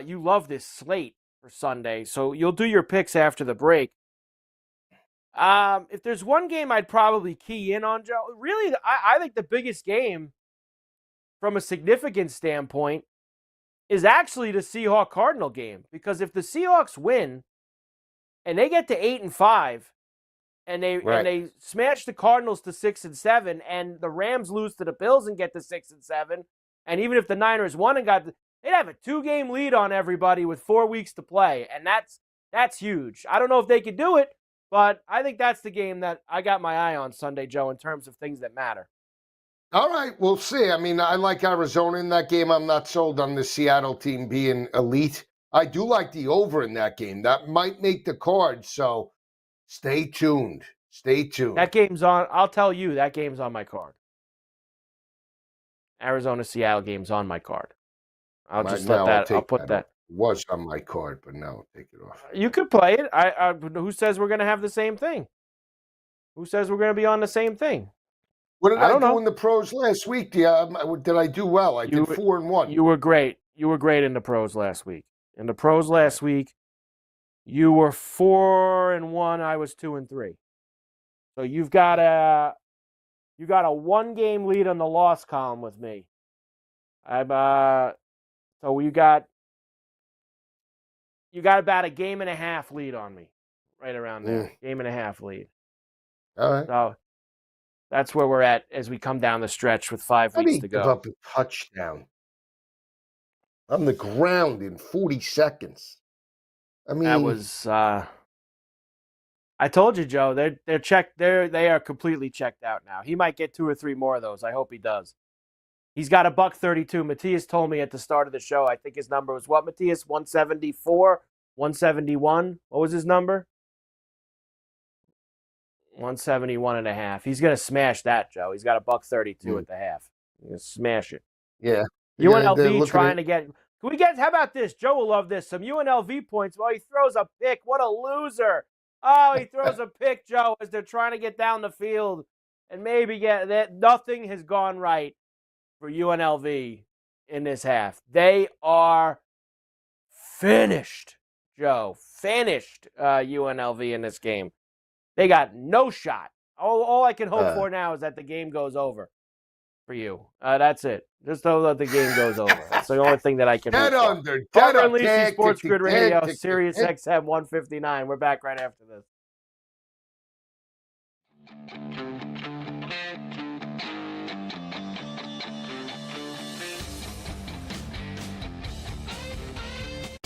You love this slate for Sunday, so you'll do your picks after the break. If there's one game I'd probably key in on, Joe, really, I think the biggest game from a significance standpoint is actually the Seahawks-Cardinal game. Because if the Seahawks win and they get to 8-5 and they smash the Cardinals to 6-7 and the Rams lose to the Bills and get to 6-7, and even if the Niners won and they'd have a 2-game lead on everybody with 4 weeks to play, and that's huge. I don't know if they could do it, but I think that's the game that I got my eye on Sunday, Joe, in terms of things that matter. All right, we'll see. I mean, I like Arizona in that game. I'm not sold on the Seattle team being elite. I do like the over in that game. That might make the card, so stay tuned. That game's on. I'll tell you, that game's on my card. Arizona-Seattle game's on my card. I'll put that. Was on my card, but now I'll take it off. You could play it. Who says we're going to have the same thing? Who says we're going to be on the same thing? What did I do in the pros last week? Did I do well? I did 4-1. You were great. You were great in the pros last week. In the pros last week, you were 4-1. I was 2-3. So you've got a 1-game lead on the loss column with me. So you got about a 1.5 game lead on me, right around there. 1.5 game lead. All right. So that's where we're at as we come down the stretch with 5 weeks to go. Give up a touchdown on the ground in 40 seconds. I mean, that was. I told you, Joe. They're checked. They are completely checked out now. He might get 2 or 3 more of those. I hope he does. He's got a $132. Matthias told me at the start of the show. I think his number was what, Matthias? 174, 171. What was his number? 171.5. He's gonna smash that, Joe. He's got a $132 at the half. He's gonna smash it. Yeah. UNLV trying to get. Can we get? How about this? Joe will love this. Some UNLV points. Well, he throws a pick. What a loser! Oh, he throws a pick, Joe, as they're trying to get down the field and maybe get that. Nothing has gone right for UNLV in this half. They are finished. Joe. Finished UNLV in this game. They got no shot. All I can hope for now is that the game goes over for you. That's it. Just hope that the game goes over. That's the only thing that I can hope for. Under. Carver and Lisi, Sports Grid Radio, Sirius XM 159. We're back right after this.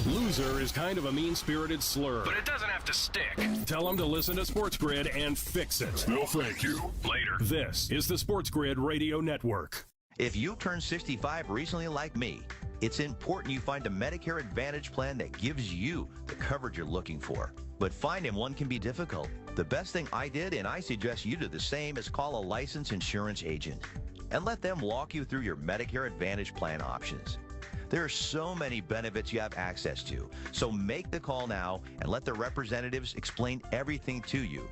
Loser is kind of a mean-spirited slur. But it doesn't have to stick. Tell them to listen to SportsGrid and fix it. No, thank you. Later. This is the SportsGrid Radio Network. If you turned 65 recently like me, it's important you find a Medicare Advantage plan that gives you the coverage you're looking for. But finding one can be difficult. The best thing I did, and I suggest you do the same, is call a licensed insurance agent and let them walk you through your Medicare Advantage plan options. There are so many benefits you have access to, so make the call now and let the representatives explain everything to you.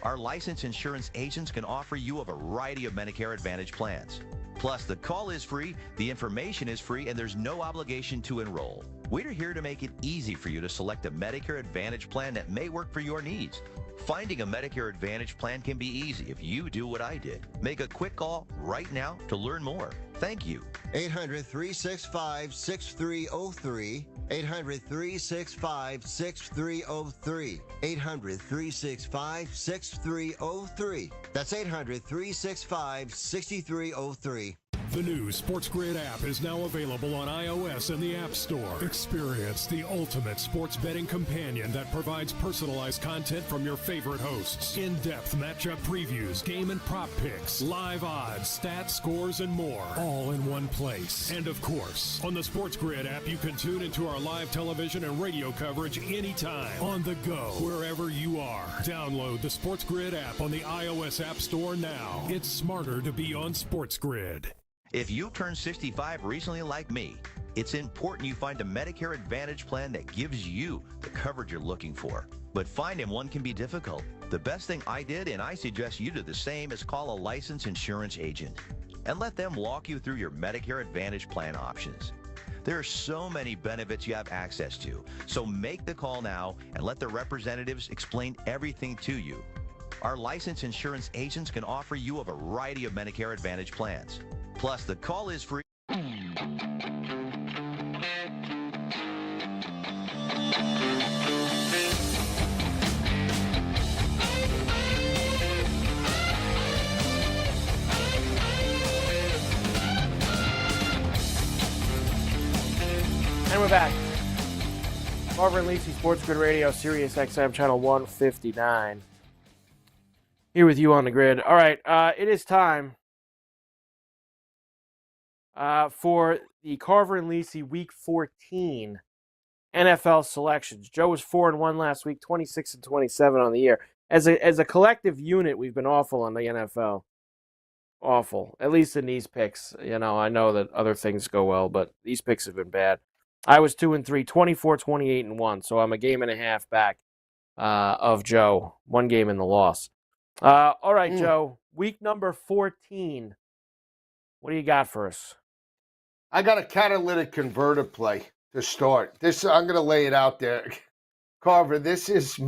Our licensed insurance agents can offer you a variety of Medicare Advantage plans. Plus, the call is free, the information is free, and there's no obligation to enroll. We're here to make it easy for you to select a Medicare Advantage plan that may work for your needs. Finding a Medicare Advantage plan can be easy if you do what I did. Make a quick call right now to learn more. Thank you. 800-365-6303. 800-365-6303. 800-365-6303. That's 800-365-6303. The new SportsGrid app is now available on iOS and the App Store. Experience the ultimate sports betting companion that provides personalized content from your favorite hosts. In-depth matchup previews, game and prop picks, live odds, stats, scores, and more. All in one place. And of course, on the SportsGrid app, you can tune into our live television and radio coverage anytime. On the go, wherever you are. Download the SportsGrid app on the iOS App Store now. It's smarter to be on SportsGrid. If you turned 65 recently like me, it's important you find a Medicare Advantage plan that gives you the coverage you're looking for. But finding one can be difficult. The best thing I did, and I suggest you do the same, is call a licensed insurance agent and let them walk you through your Medicare Advantage plan options. There are so many benefits you have access to, so make the call now and let the representatives explain everything to you. Our licensed insurance agents can offer you a variety of Medicare Advantage plans. Plus, the call is free. And we're back. Carver and Lisi, Sports Grid Radio, Sirius XM, channel 159. Here with you on the grid. All right, it is time for the Carver and Lisi Week 14 NFL selections. Joe was 4-1 last week, 26-27 on the year. As a collective unit, we've been awful on the NFL. Awful, at least in these picks. You know, I know that other things go well, but these picks have been bad. I was 2-3, 24-28-1, so I'm a game and a half back of Joe. One game in the loss. All right, Joe, week number 14. What do you got for us? I got a catalytic converter play to start. I'm going to lay it out there. Carver, this is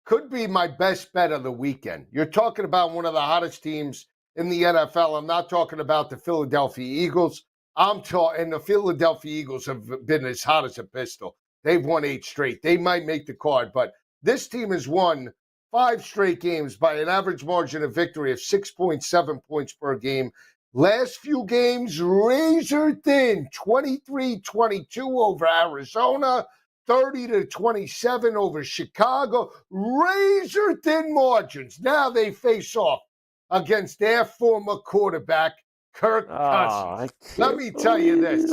could be my best bet of the weekend. You're talking about one of the hottest teams in the NFL. I'm not talking about the Philadelphia Eagles. And the Philadelphia Eagles have been as hot as a pistol. They've won 8 straight. They might make the card, but this team has won 5 straight games by an average margin of victory of 6.7 points per game. Last few games, razor thin, 23-22 over Arizona, 30-27 over Chicago. Razor thin margins. Now they face off against their former quarterback, Kirk Cousins. Let me tell you this.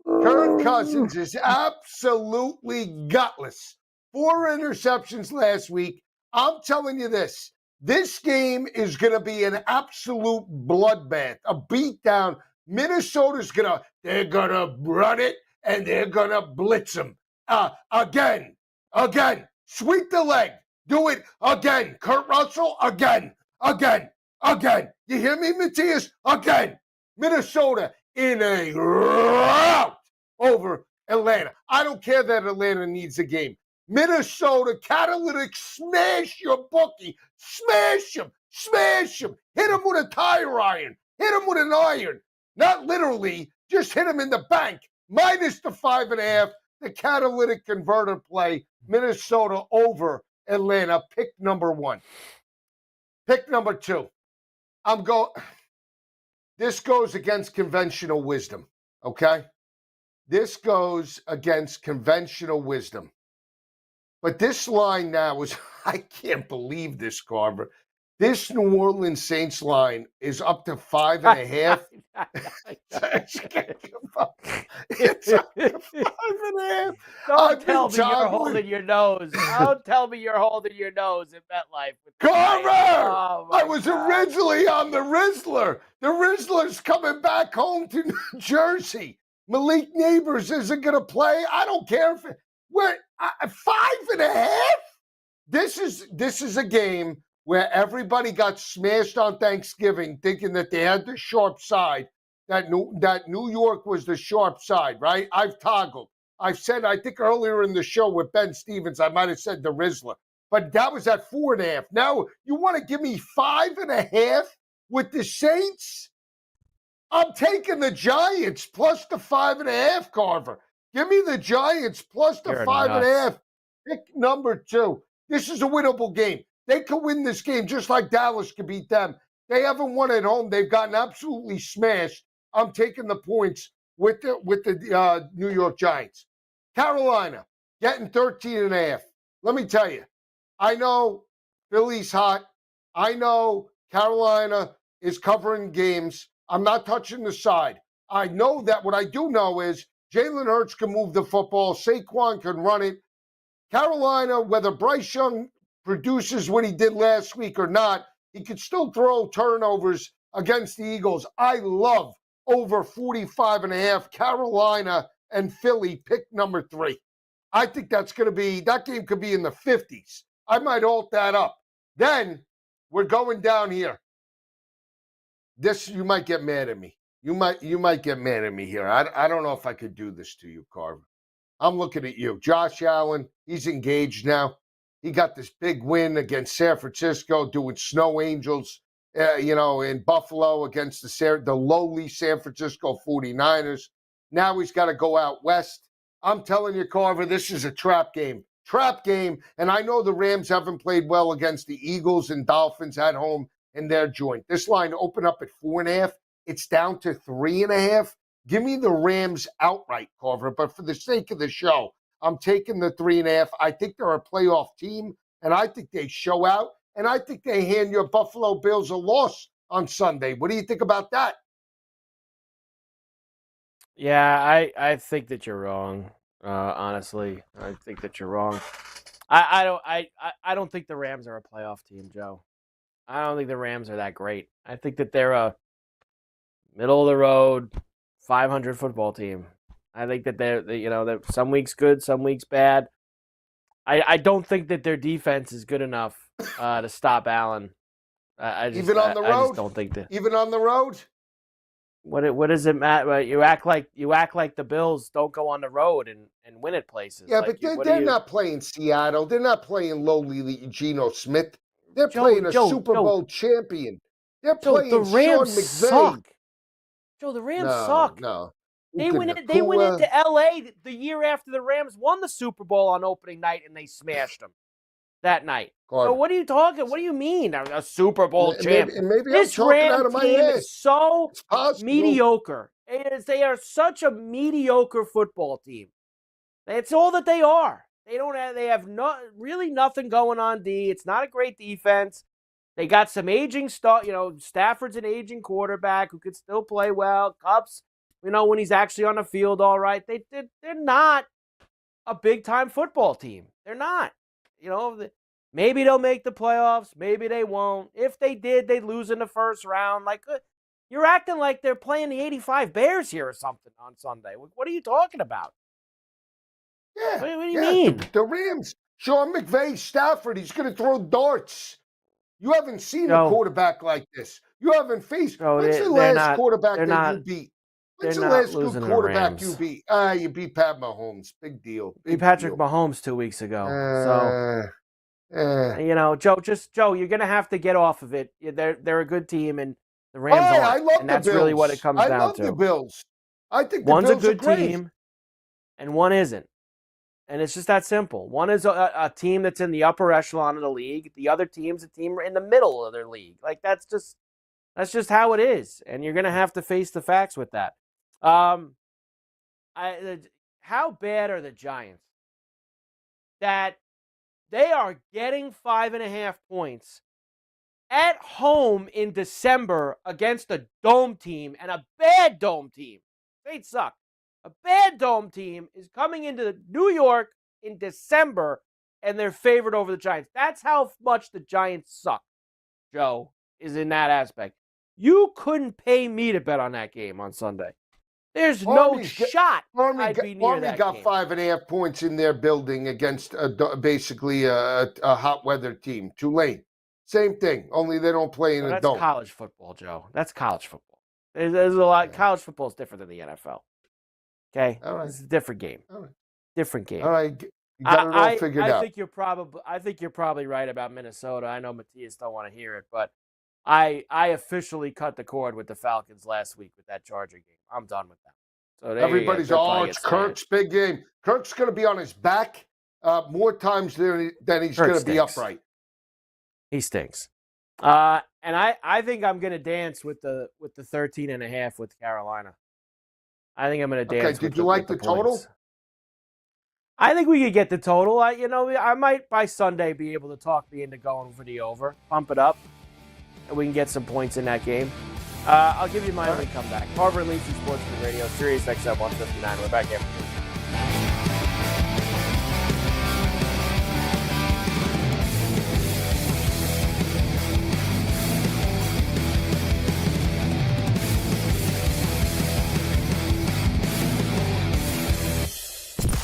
Kirk Cousins is absolutely gutless. 4 interceptions last week. I'm telling you this. This game is going to be an absolute bloodbath, a beatdown. Minnesota's they're going to run it, and they're going to blitz them. Again. Sweep the leg. Do it again. Kurt Russell, again. You hear me, Matthias? Again. Minnesota in a rout over Atlanta. I don't care that Atlanta needs a game. Minnesota, catalytic, smash your bookie. Smash him. Smash him. Hit him with a tire iron. Hit him with an iron. Not literally, just hit him in the bank. Minus the 5.5. The catalytic converter play. Minnesota over Atlanta. Pick number 1. Pick number 2. This goes against conventional wisdom, okay? This goes against conventional wisdom. But this line now is, I can't believe this, Carver. This New Orleans Saints line is up to 5.5. It's up to 5.5. Don't tell me you're holding your nose. Don't tell me you're holding your nose at MetLife. Carver! Oh, I was originally on the Rizzler. The Rizzler's coming back home to New Jersey. Malik Neighbors isn't going to play. I don't care if we're 5.5. This is a game where everybody got smashed on Thanksgiving, thinking that they had the sharp side. That New York was the sharp side, right? I've toggled. I've said, I think earlier in the show with Ben Stevens, I might have said the Rizzler, but that was at 4.5. Now you want to give me 5.5 with the Saints? I'm taking the Giants plus the 5.5, Carver. Give me the Giants plus the 5.5. Pick number 2. This is a winnable game. They could win this game just like Dallas could beat them. They haven't won at home. They've gotten absolutely smashed. I'm taking the points with the New York Giants. Carolina getting 13.5. Let me tell you, I know Philly's hot. I know Carolina is covering games. I'm not touching the side. I know that what I do know is Jalen Hurts can move the football. Saquon can run it. Carolina, whether Bryce Young produces what he did last week or not, he could still throw turnovers against the Eagles. I love over 45.5. Carolina and Philly, pick number 3. I think that game could be in the 50s. I might alt that up. Then we're going down here. This, you might get mad at me. You might get mad at me here. I don't know if I could do this to you, Carver. I'm looking at you. Josh Allen, he's engaged now. He got this big win against San Francisco, doing snow angels, in Buffalo against the lowly San Francisco 49ers. Now he's got to go out west. I'm telling you, Carver, this is a trap game. Trap game. And I know the Rams haven't played well against the Eagles and Dolphins at home in their joint. This line opened up at 4.5. It's down to 3.5. Give me the Rams outright, Carver. But for the sake of the show, I'm taking the 3.5. I think they're a playoff team, and I think they show out, and I think they hand your Buffalo Bills a loss on Sunday. What do you think about that? Yeah, I think that you're wrong. Honestly, I think that you're wrong. I don't think the Rams are a playoff team, Joe. I don't think the Rams are that great. I think that they're a middle of the road 500 football team. I think that they're some weeks good, some weeks bad. I don't think that their defense is good enough to stop Allen. Even on the road? I just don't think that. Even on the road? What does it matter? You act like the Bills don't go on the road and win at places. Yeah, but they're not playing Seattle. They're not playing lowly Geno Smith. They're playing a Super Bowl champion. They're playing the Rams Sean McVay. suck. Joe, the Rams suck. No. They went into L.A. the year after the Rams won the Super Bowl on opening night, and they smashed them that night. So what are you talking? What do you mean a Super Bowl champ? Maybe this I'm talking Ram out of my team head. is so mediocre. They are such a mediocre football team. That's all that they are. They have really nothing going on D. It's not a great defense. They got some aging stuff. Stafford's an aging quarterback who could still play well. Kupp's, when he's actually on the field, all right. They're not a big-time football team. They're not. Maybe they'll make the playoffs. Maybe they won't. If they did, they'd lose in the first round. You're acting like they're playing the 85 Bears here or something on Sunday. What are you talking about? Yeah. What do you mean? The Rams, Sean McVay, Stafford, he's going to throw darts. You haven't seen a quarterback like this. You haven't faced. When's the last quarterback that you beat? When's the not last good losing to the quarterback Rams. you beat? You beat Pat Mahomes. Big deal. Beat Patrick Mahomes 2 weeks ago. Joe, you're gonna have to get off of it. They're a good team, and the Rams aren't. I love and the that's Bills. really what it comes I down love to. the Bills. I think the One's Bills a good are great. team, and one isn't. And it's just that simple. One is a team that's in the upper echelon of the league. The other team's a team in the middle of their league. Like that's just how it is. And you're gonna have to face the facts with that. How bad are the Giants that they are getting 5.5 points at home in December against a dome team and a bad dome team? They suck. A bad dome team is coming into New York in December, and they're favored over the Giants. That's how much the Giants suck, Joe, is in that aspect. You couldn't pay me to bet on that game on Sunday. There's no shot I'd be near that game. Army got 5.5 points in their building against basically a hot weather team. Tulane. Same thing, only they don't play in a dome. That's college football, Joe. That's college football. There's a lot. College football is different than the NFL. Okay, all right. It's a different game. All right. Different game. All right, you got it all figured out. I think you're probably right about Minnesota. I know Matthias don't want to hear it, but I officially cut the cord with the Falcons last week with that Charger game. I'm done with that. So everybody's it's Kirk's big game. Kirk's going to be on his back more times than he's going to be upright. He stinks. And I think I'm going to dance with the 13.5 with Carolina. I think I'm going to dance. Okay, did you like the total? Points. I think we could get the total. I might by Sunday be able to talk me into going for the over, pump it up, and we can get some points in that game. I'll give you my only comeback. Carver and Lisi, SportsGrid Radio, Sirius XM 159. We're back here.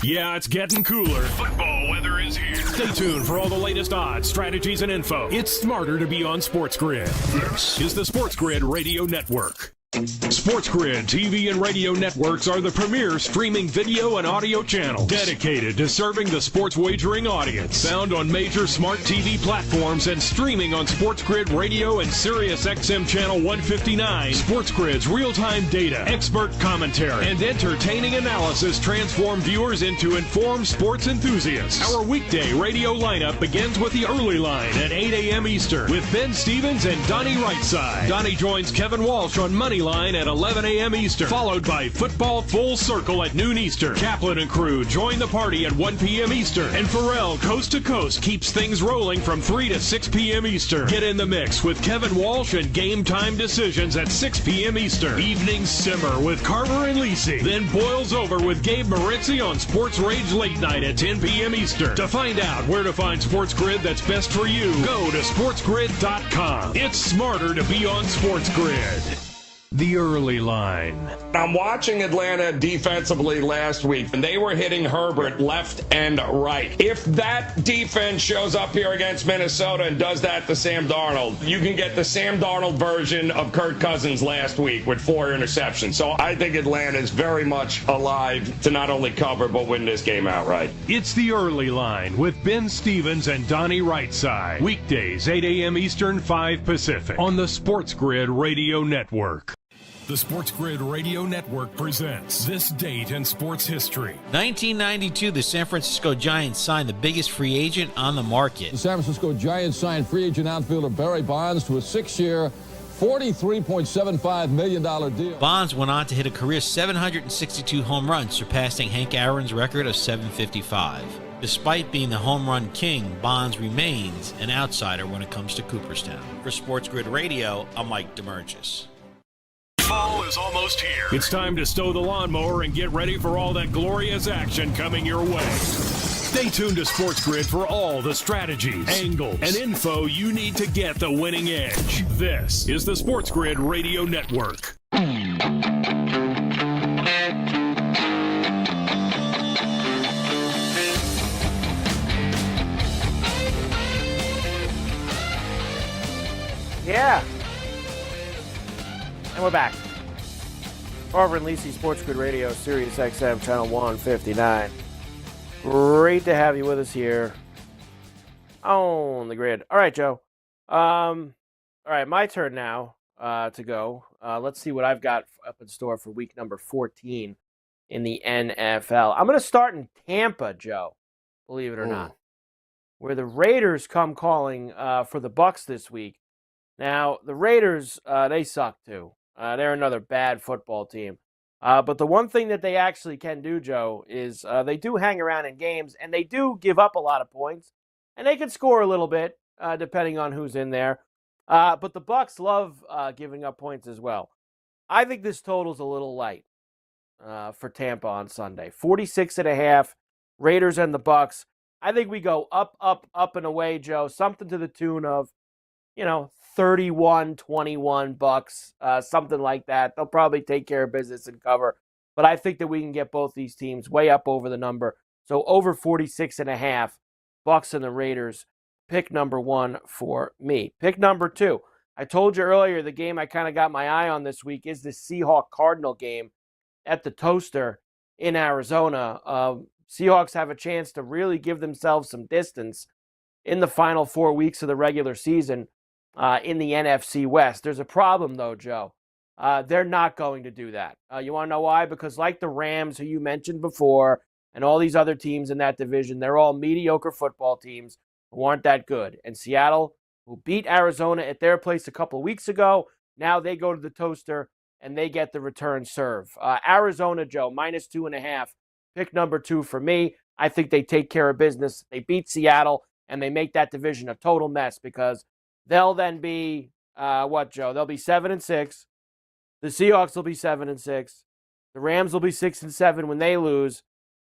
Yeah, it's getting cooler. Football weather is here. Stay tuned for all the latest odds, strategies, and info. It's smarter to be on SportsGrid. This is the SportsGrid Radio Network. SportsGrid TV and radio networks are the premier streaming video and audio channels dedicated to serving the sports wagering audience. Found on major smart TV platforms and streaming on SportsGrid Radio and Sirius XM Channel 159. SportsGrid's real-time data, expert commentary, and entertaining analysis transform viewers into informed sports enthusiasts. Our weekday radio lineup begins with the early line at 8 a.m. Eastern with Ben Stevens and Donnie Rightside. Donnie joins Kevin Walsh on Money Line at 11 a.m. Eastern, followed by Football Full Circle at noon Eastern. Kaplan and crew join the party at 1 p.m. Eastern, and Pharrell Coast to Coast keeps things rolling from 3 to 6 p.m. Eastern. Get in the mix with Kevin Walsh and Game Time Decisions at 6 p.m. Eastern. Evenings simmer with Carver and Lisi, then boils over with Gabe Moritzi on Sports Rage Late Night at 10 p.m. Eastern. To find out where to find SportsGrid that's best for you, go to sportsgrid.com. It's smarter to be on SportsGrid. The early line. I'm watching Atlanta defensively last week, and they were hitting Herbert left and right. If that defense shows up here against Minnesota and does that to Sam Darnold, you can get the Sam Darnold version of Kirk Cousins last week with 4 interceptions. So I think Atlanta is very much alive to not only cover, but win this game outright. It's the early line with Ben Stevens and Donnie Rightside. Weekdays, 8 a.m. Eastern, 5 Pacific on the SportsGrid Radio Network. The SportsGrid Radio Network presents This Date in Sports History. 1992, the San Francisco Giants signed the biggest free agent on the market. The San Francisco Giants signed free agent outfielder Barry Bonds to a 6-year, $43.75 million deal. Bonds went on to hit a career 762 home runs, surpassing Hank Aaron's record of 755. Despite being the home run king, Bonds remains an outsider when it comes to Cooperstown. For SportsGrid Radio, I'm Mike DeMurgis. Fall is almost here. It's time to stow the lawnmower and get ready for all that glorious action coming your way. Stay tuned to SportsGrid for all the strategies, angles, and info you need to get the winning edge. This is the SportsGrid Radio Network. Yeah. And we're back. Carver and Lisi, SportsGrid Radio, Sirius XM, Channel 159. Great to have you with us here on the grid. All right, Joe. All right, my turn now to go. Let's see what I've got up in store for week number 14 in the NFL. I'm going to start in Tampa, Joe, believe it or not, where the Raiders come calling for the Bucs this week. Now, the Raiders, they suck too. They're another bad football team. But the one thing that they actually can do, Joe, is they do hang around in games, and they do give up a lot of points, and they can score a little bit, depending on who's in there. But the Bucs love giving up points as well. I think this total's a little light for Tampa on Sunday. 46.5, Raiders and the Bucs. I think we go up and away, Joe. Something to the tune of, 31-21 Bucs, something like that. They'll probably take care of business and cover. But I think that we can get both these teams way up over the number. So over 46.5, Bucs and the Raiders. Pick number one for me. Pick number two. I told you earlier the game I kind of got my eye on this week is the Seahawks-Cardinal game at the Toaster in Arizona. Seahawks have a chance to really give themselves some distance in the final 4 weeks of the regular season in the NFC West. There's a problem, though, Joe. They're not going to do that. You want to know why? Because like the Rams, who you mentioned before, and all these other teams in that division, they're all mediocre football teams who aren't that good. And Seattle, who beat Arizona at their place a couple of weeks ago, now they go to the Toaster and they get the return serve. Arizona, Joe, -2.5. Pick number two for me. I think they take care of business. They beat Seattle, and they make that division a total mess because they'll then be, Joe? They'll be 7-6. The Seahawks will be 7-6. The Rams will be 6-7 when they lose.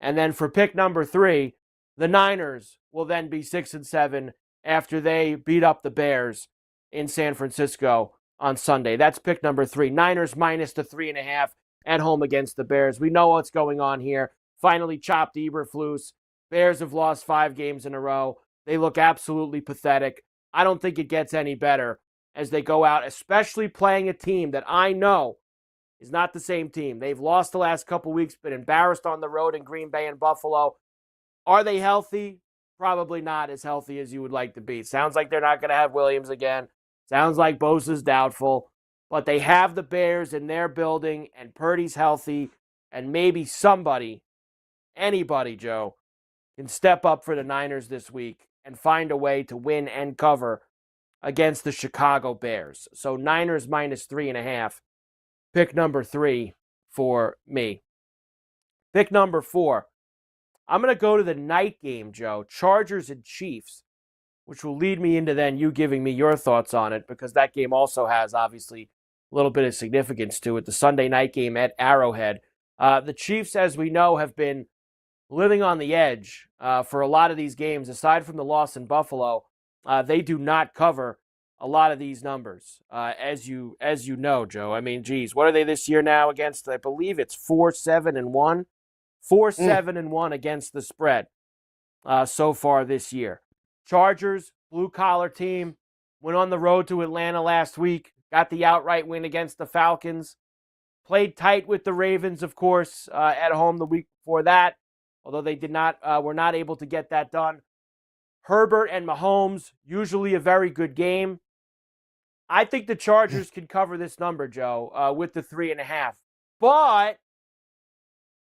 And then for pick number three, the Niners will then be 6-7 after they beat up the Bears in San Francisco on Sunday. That's pick number three. Niners -3.5 at home against the Bears. We know what's going on here. Finally chopped Eberflus. Bears have lost 5 games in a row. They look absolutely pathetic. I don't think it gets any better as they go out, especially playing a team that I know is not the same team. They've lost the last couple weeks, been embarrassed on the road in Green Bay and Buffalo. Are they healthy? Probably not as healthy as you would like to be. Sounds like they're not going to have Williams again. Sounds like Bosa's doubtful. But they have the Bears in their building, and Purdy's healthy, and maybe somebody, anybody, Joe, can step up for the Niners this week and find a way to win and cover against the Chicago Bears. So Niners -3.5. Pick number three for me. Pick number four. I'm going to go to the night game, Joe. Chargers and Chiefs, which will lead me into then you giving me your thoughts on it, because that game also has, obviously, a little bit of significance to it. The Sunday night game at Arrowhead. The Chiefs, as we know, have been living on the edge for a lot of these games. Aside from the loss in Buffalo, they do not cover a lot of these numbers, as you know, Joe. I mean, geez, what are they this year now against? I believe it's 4-7-1. 4-7-1 against the spread so far this year. Chargers, blue-collar team, went on the road to Atlanta last week, got the outright win against the Falcons, played tight with the Ravens, of course, at home the week before that, although they were not able to get that done. Herbert and Mahomes, usually a very good game. I think the Chargers can cover this number, Joe, with the 3.5. But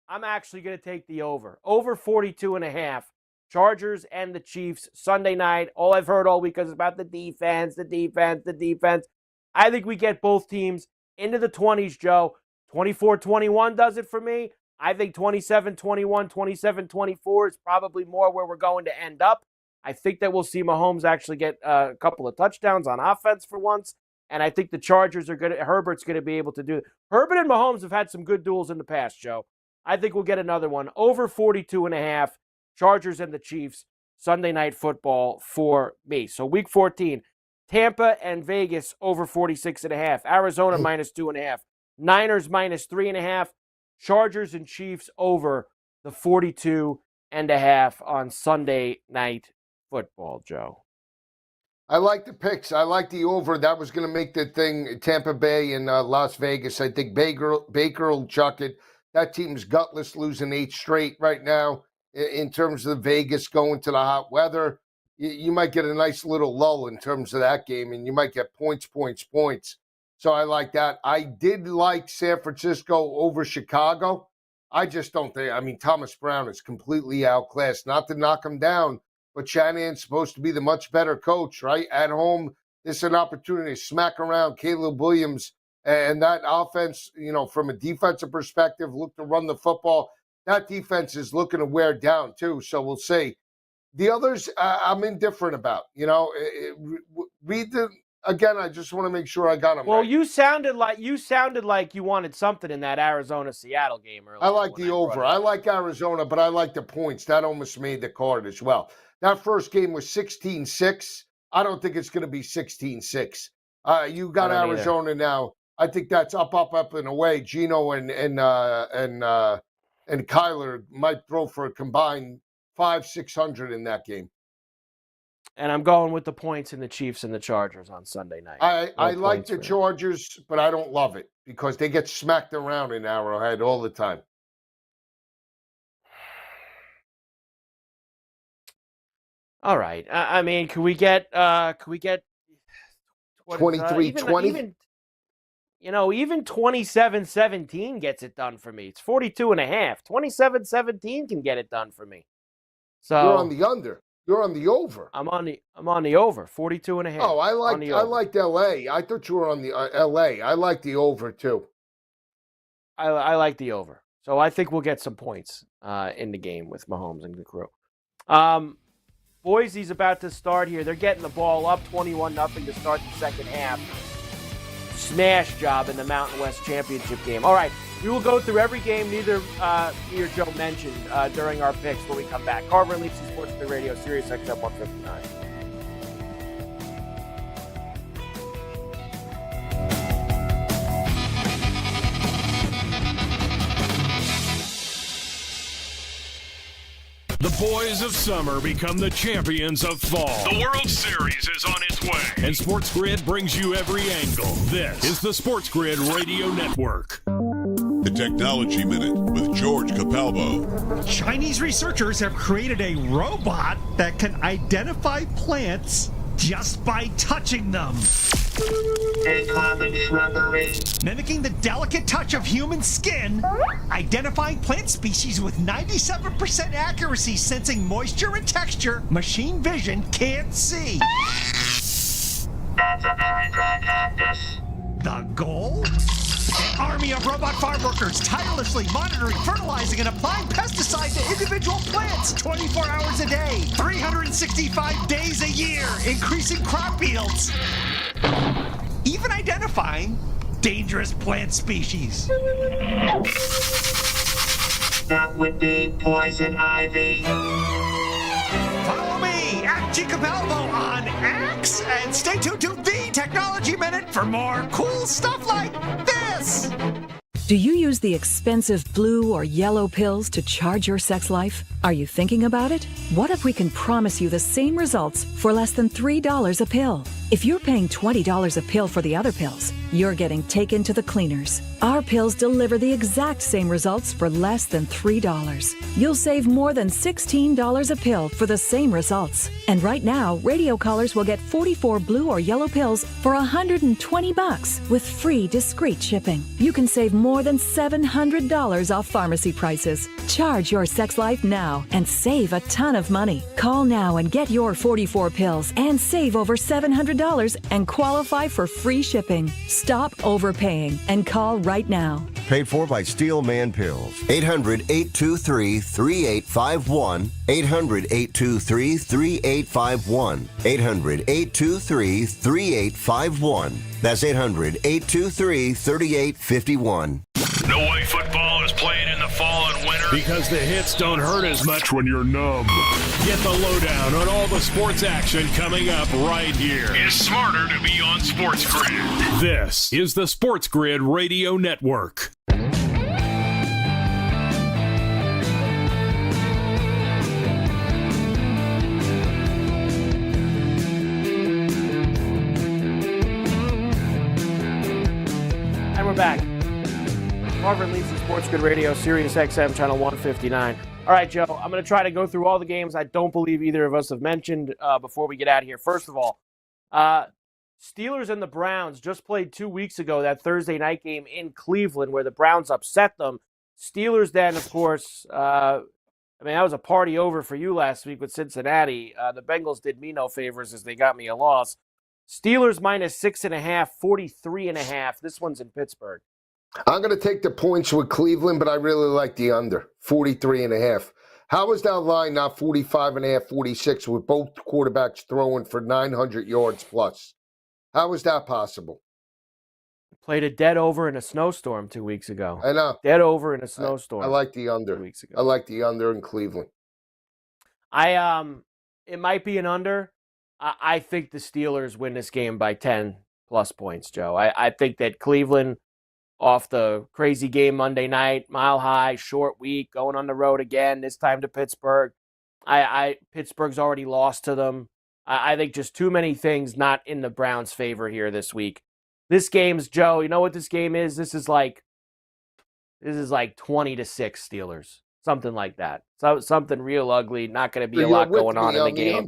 I'm actually going to take the over. Over 42.5. Chargers and the Chiefs, Sunday night. All I've heard all week is about the defense. I think we get both teams into the 20s, Joe. 24-21 does it for me. I think 27-21, 27-24 is probably more where we're going to end up. I think that we'll see Mahomes actually get a couple of touchdowns on offense for once. And I think the Chargers Herbert's going to be able to do it. Herbert and Mahomes have had some good duels in the past, Joe. I think we'll get another one. Over 42.5. Chargers and the Chiefs. Sunday night football for me. So week 14. Tampa and Vegas over 46.5. Arizona -2.5. Niners -3.5. Chargers and Chiefs over the 42.5 on Sunday night football, Joe. I like the picks. I like the over. That was going to make the thing Tampa Bay and Las Vegas. I think Baker will chuck it. That team's gutless, losing 8 straight right now. In terms of Vegas going to the hot weather, you might get a nice little lull in terms of that game, and you might get points. So I like that. I did like San Francisco over Chicago. I just don't think, I mean, Thomas Brown is completely outclassed. Not to knock him down, but Shanahan's supposed to be the much better coach, right? At home, this is an opportunity to smack around Caleb Williams and that offense, from a defensive perspective, look to run the football. That defense is looking to wear down too, so we'll see. The others, I'm indifferent about. Read the again. I just want to make sure I got them. Well, right. you sounded like you wanted something in that Arizona-Seattle game earlier. I like the over. I like Arizona, but I like the points. That almost made the card as well. That first game was 16-6. I don't think it's going to be 16-6. You got Arizona now. I think that's up and away. Gino and Kyler might throw for a combined 500-600 in that game. And I'm going with the points in the Chiefs and the Chargers on Sunday night. I like the Chargers, but I don't love it because they get smacked around in Arrowhead all the time. All right. I mean, can we get 23-20? Even 27-17 gets it done for me. It's 42.5. 27-17 can get it done for me. So you're on the under. You're on the over. I'm on the over. 42.5. Oh, I liked LA. I thought you were on the LA. I like the over too. I like the over. So I think we'll get some points in the game with Mahomes and the crew. Boise's about to start here. They're getting the ball up 21-0 to start the second half. Smash job in the Mountain West Championship game. All right, we will go through every game neither me or Joe mentioned during our picks when we come back. Carver and Lisi, SportsGrid Radio, Sirius XM 159. The boys of summer become the champions of fall. The World Series is on its way. And SportsGrid brings you every angle. This is the SportsGrid Radio Network. The Technology Minute with George Capalbo. Chinese researchers have created a robot that can identify plants just by touching them. Mimicking the delicate touch of human skin, identifying plant species with 97% accuracy, sensing moisture and texture machine vision can't see. That's a very good practice. The goal? An army of robot farm workers tirelessly monitoring, fertilizing, and applying pesticide to individual plants 24 hours a day, 365 days a year, increasing crop yields. Even identifying dangerous plant species. That would be poison ivy. Follow me at G. Capalbo on X and stay tuned to the Technology Minute for more cool stuff like this. Do you use the expensive blue or yellow pills to charge your sex life? Are you thinking about it? What if we can promise you the same results for less than $3 a pill? If you're paying $20 a pill for the other pills, you're getting taken to the cleaners. Our pills deliver the exact same results for less than $3. You'll save more than $16 a pill for the same results. And right now, radio callers will get 44 blue or yellow pills for $120 with free discreet shipping. You can save more than $700 off pharmacy prices. Charge your sex life now and save a ton of money. Call now and get your 44 pills and save over $700 and qualify for free shipping. Stop overpaying and call right now. Paid for by Steel Man Pills. 800-823-3851. 800-823-3851. 800-823-3851. That's 800-823-3851. No way football is played in the fall and winter. Because the hits don't hurt as much when you're numb. Get the lowdown on all the sports action coming up right here. It's smarter to be on SportsGrid. This is the SportsGrid Radio Network. Carver and Lisi, SportsGrid Radio, Sirius XM, channel 159. All right, Joe, I'm going to try to go through all the games I don't believe either of us have mentioned before we get out of here. First of all, Steelers and the Browns just played 2 weeks ago, that Thursday night game in Cleveland where the Browns upset them. Steelers then, of course, that was a party over for you last week with Cincinnati. The Bengals did me no favors as they got me a loss. Steelers minus 6.5, 43.5. This one's in Pittsburgh. I'm going to take the points with Cleveland, but I really like the under, 43.5. How is that line not 45.5, 46 with both quarterbacks throwing for 900 yards plus? How is that possible? Played a dead over in a snowstorm 2 weeks ago. I know. Dead over in a snowstorm. I like the under. 2 weeks ago. I like the under in Cleveland. It might be an under. I think the Steelers win this game by 10 plus points, Joe. I think that Cleveland, off the crazy game Monday night, Mile High, short week, going on the road again, this time to Pittsburgh. Pittsburgh's already lost to them. I think just too many things not in the Browns' favor here this week. This game's, Joe, you know what this game is? This is like 20-6 Steelers. Something like that. So something real ugly. Not going to be a lot going on in the game.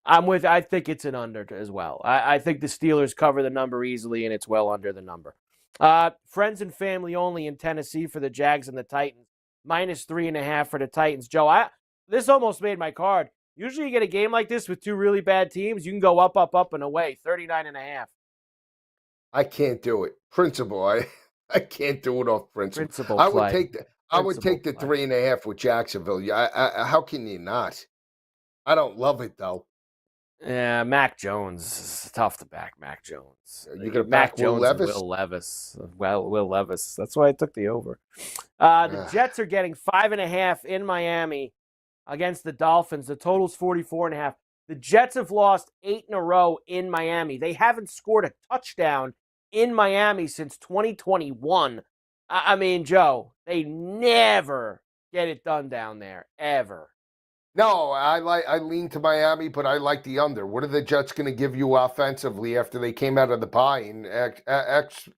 I think it's an under as well. I think the Steelers cover the number easily, and it's well under the number. Friends and family only in Tennessee for the Jags and the Titans. Minus 3.5 for the Titans. Joe, this almost made my card. Usually you get a game like this with two really bad teams. You can go up, and away. 39.5. I can't do it. Principle. I can't do it off principle. I would take the 3.5 with Jacksonville. How can you not? I don't love it though. Yeah, Mac Jones. It's tough to back Mac Jones. You're gonna back Will Levis? Will Levis. That's why I took the over. The Jets are getting 5.5 in Miami against the Dolphins. The total's 44.5. The Jets have lost 8 in a row in Miami. They haven't scored a touchdown in Miami since 2021. Joe, they never get it done down there, ever. No, I lean to Miami, but I like the under. What are the Jets going to give you offensively after they came out of the bye and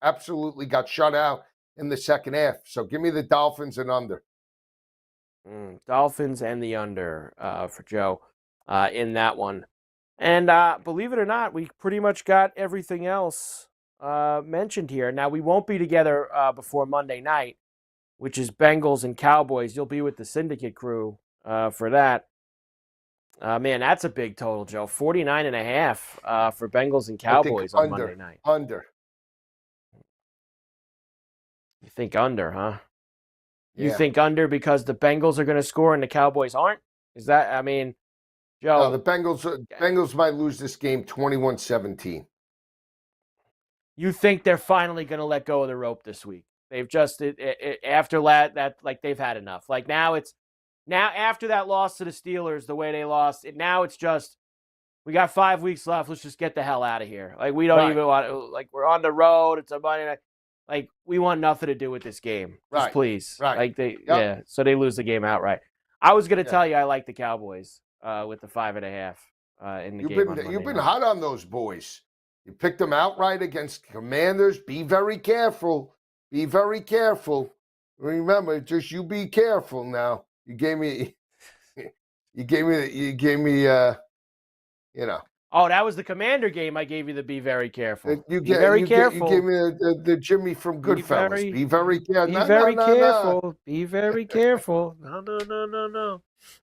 absolutely got shut out in the second half? So give me the Dolphins and under. Dolphins and the under for Joe in that one. And believe it or not, we pretty much got everything else mentioned here. Now, we won't be together before Monday night, which is Bengals and Cowboys. You'll be with the Syndicate crew for that. Man, that's a big total, Joe. 49.5 for Bengals and Cowboys on Monday night. Under. You think under, huh? Yeah. You think under because the Bengals are going to score and the Cowboys aren't? Is that, Joe? No, the Bengals might lose this game 21-17. You think they're finally going to let go of the rope this week? They've just after that they've had enough. Like now after that loss to the Steelers, the way they lost, now it's just we got 5 weeks left. Let's just get the hell out of here. Like we don't even want to. Like we're on the road. It's a Monday night. Like we want nothing to do with this game. Just please. Right. Like so they lose the game outright. I was going to tell you I like the Cowboys with the 5.5 in the game. You've been hot on those boys. You picked them outright against Commanders. Be very careful. Be very careful. Remember, just you be careful now. You gave me. Oh, that was the Commander game. I gave you the be very careful. You gave me the Jimmy from Goodfellas. Be very careful. Be very careful. Be very careful. No.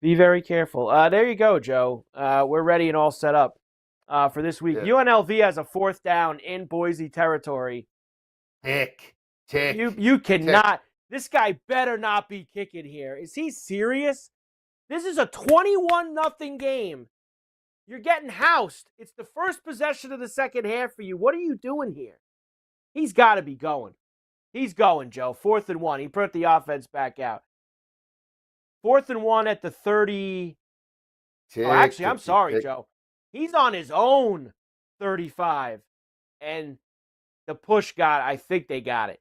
Be very careful. There you go, Joe. We're ready and all set up for this week. Yeah. UNLV has a 4th down in Boise territory. Tick. You cannot. This guy better not be kicking here. Is he serious? This is a 21-0 game. You're getting housed. It's the first possession of the second half for you. What are you doing here? He's got to be going. He's going, Joe. 4th and 1. He put the offense back out. 4th and 1 at the 30. Actually, I'm sorry, Joe. He's on his own 35. And the push I think they got it.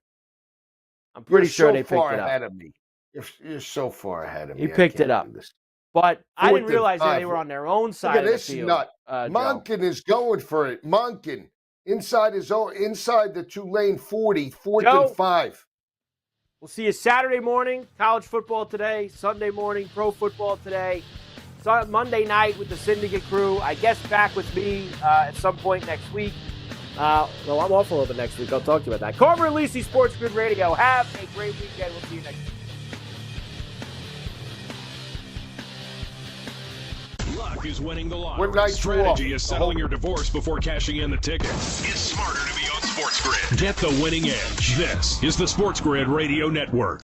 I'm pretty sure they picked it up. You're so far ahead of me. You're so far ahead of me. He picked it up. But I didn't realize that they were on their own side of the field. Look at this nut. Monken is going for it. Monken inside the 2-lane 40, 4th and 5. We'll see you Saturday morning, college football today. Sunday morning, pro football today. Monday night with the Syndicate crew. I guess back with me at some point next week. No, I'm off a little bit next week. I'll talk to you about that. Carver and Lisi, SportsGrid Radio. Have a great weekend. We'll see you next week. Luck is winning the lottery. What night Strategy is settling your divorce before cashing in the ticket. It's smarter to be on SportsGrid. Get the winning edge. This is the SportsGrid Radio Network.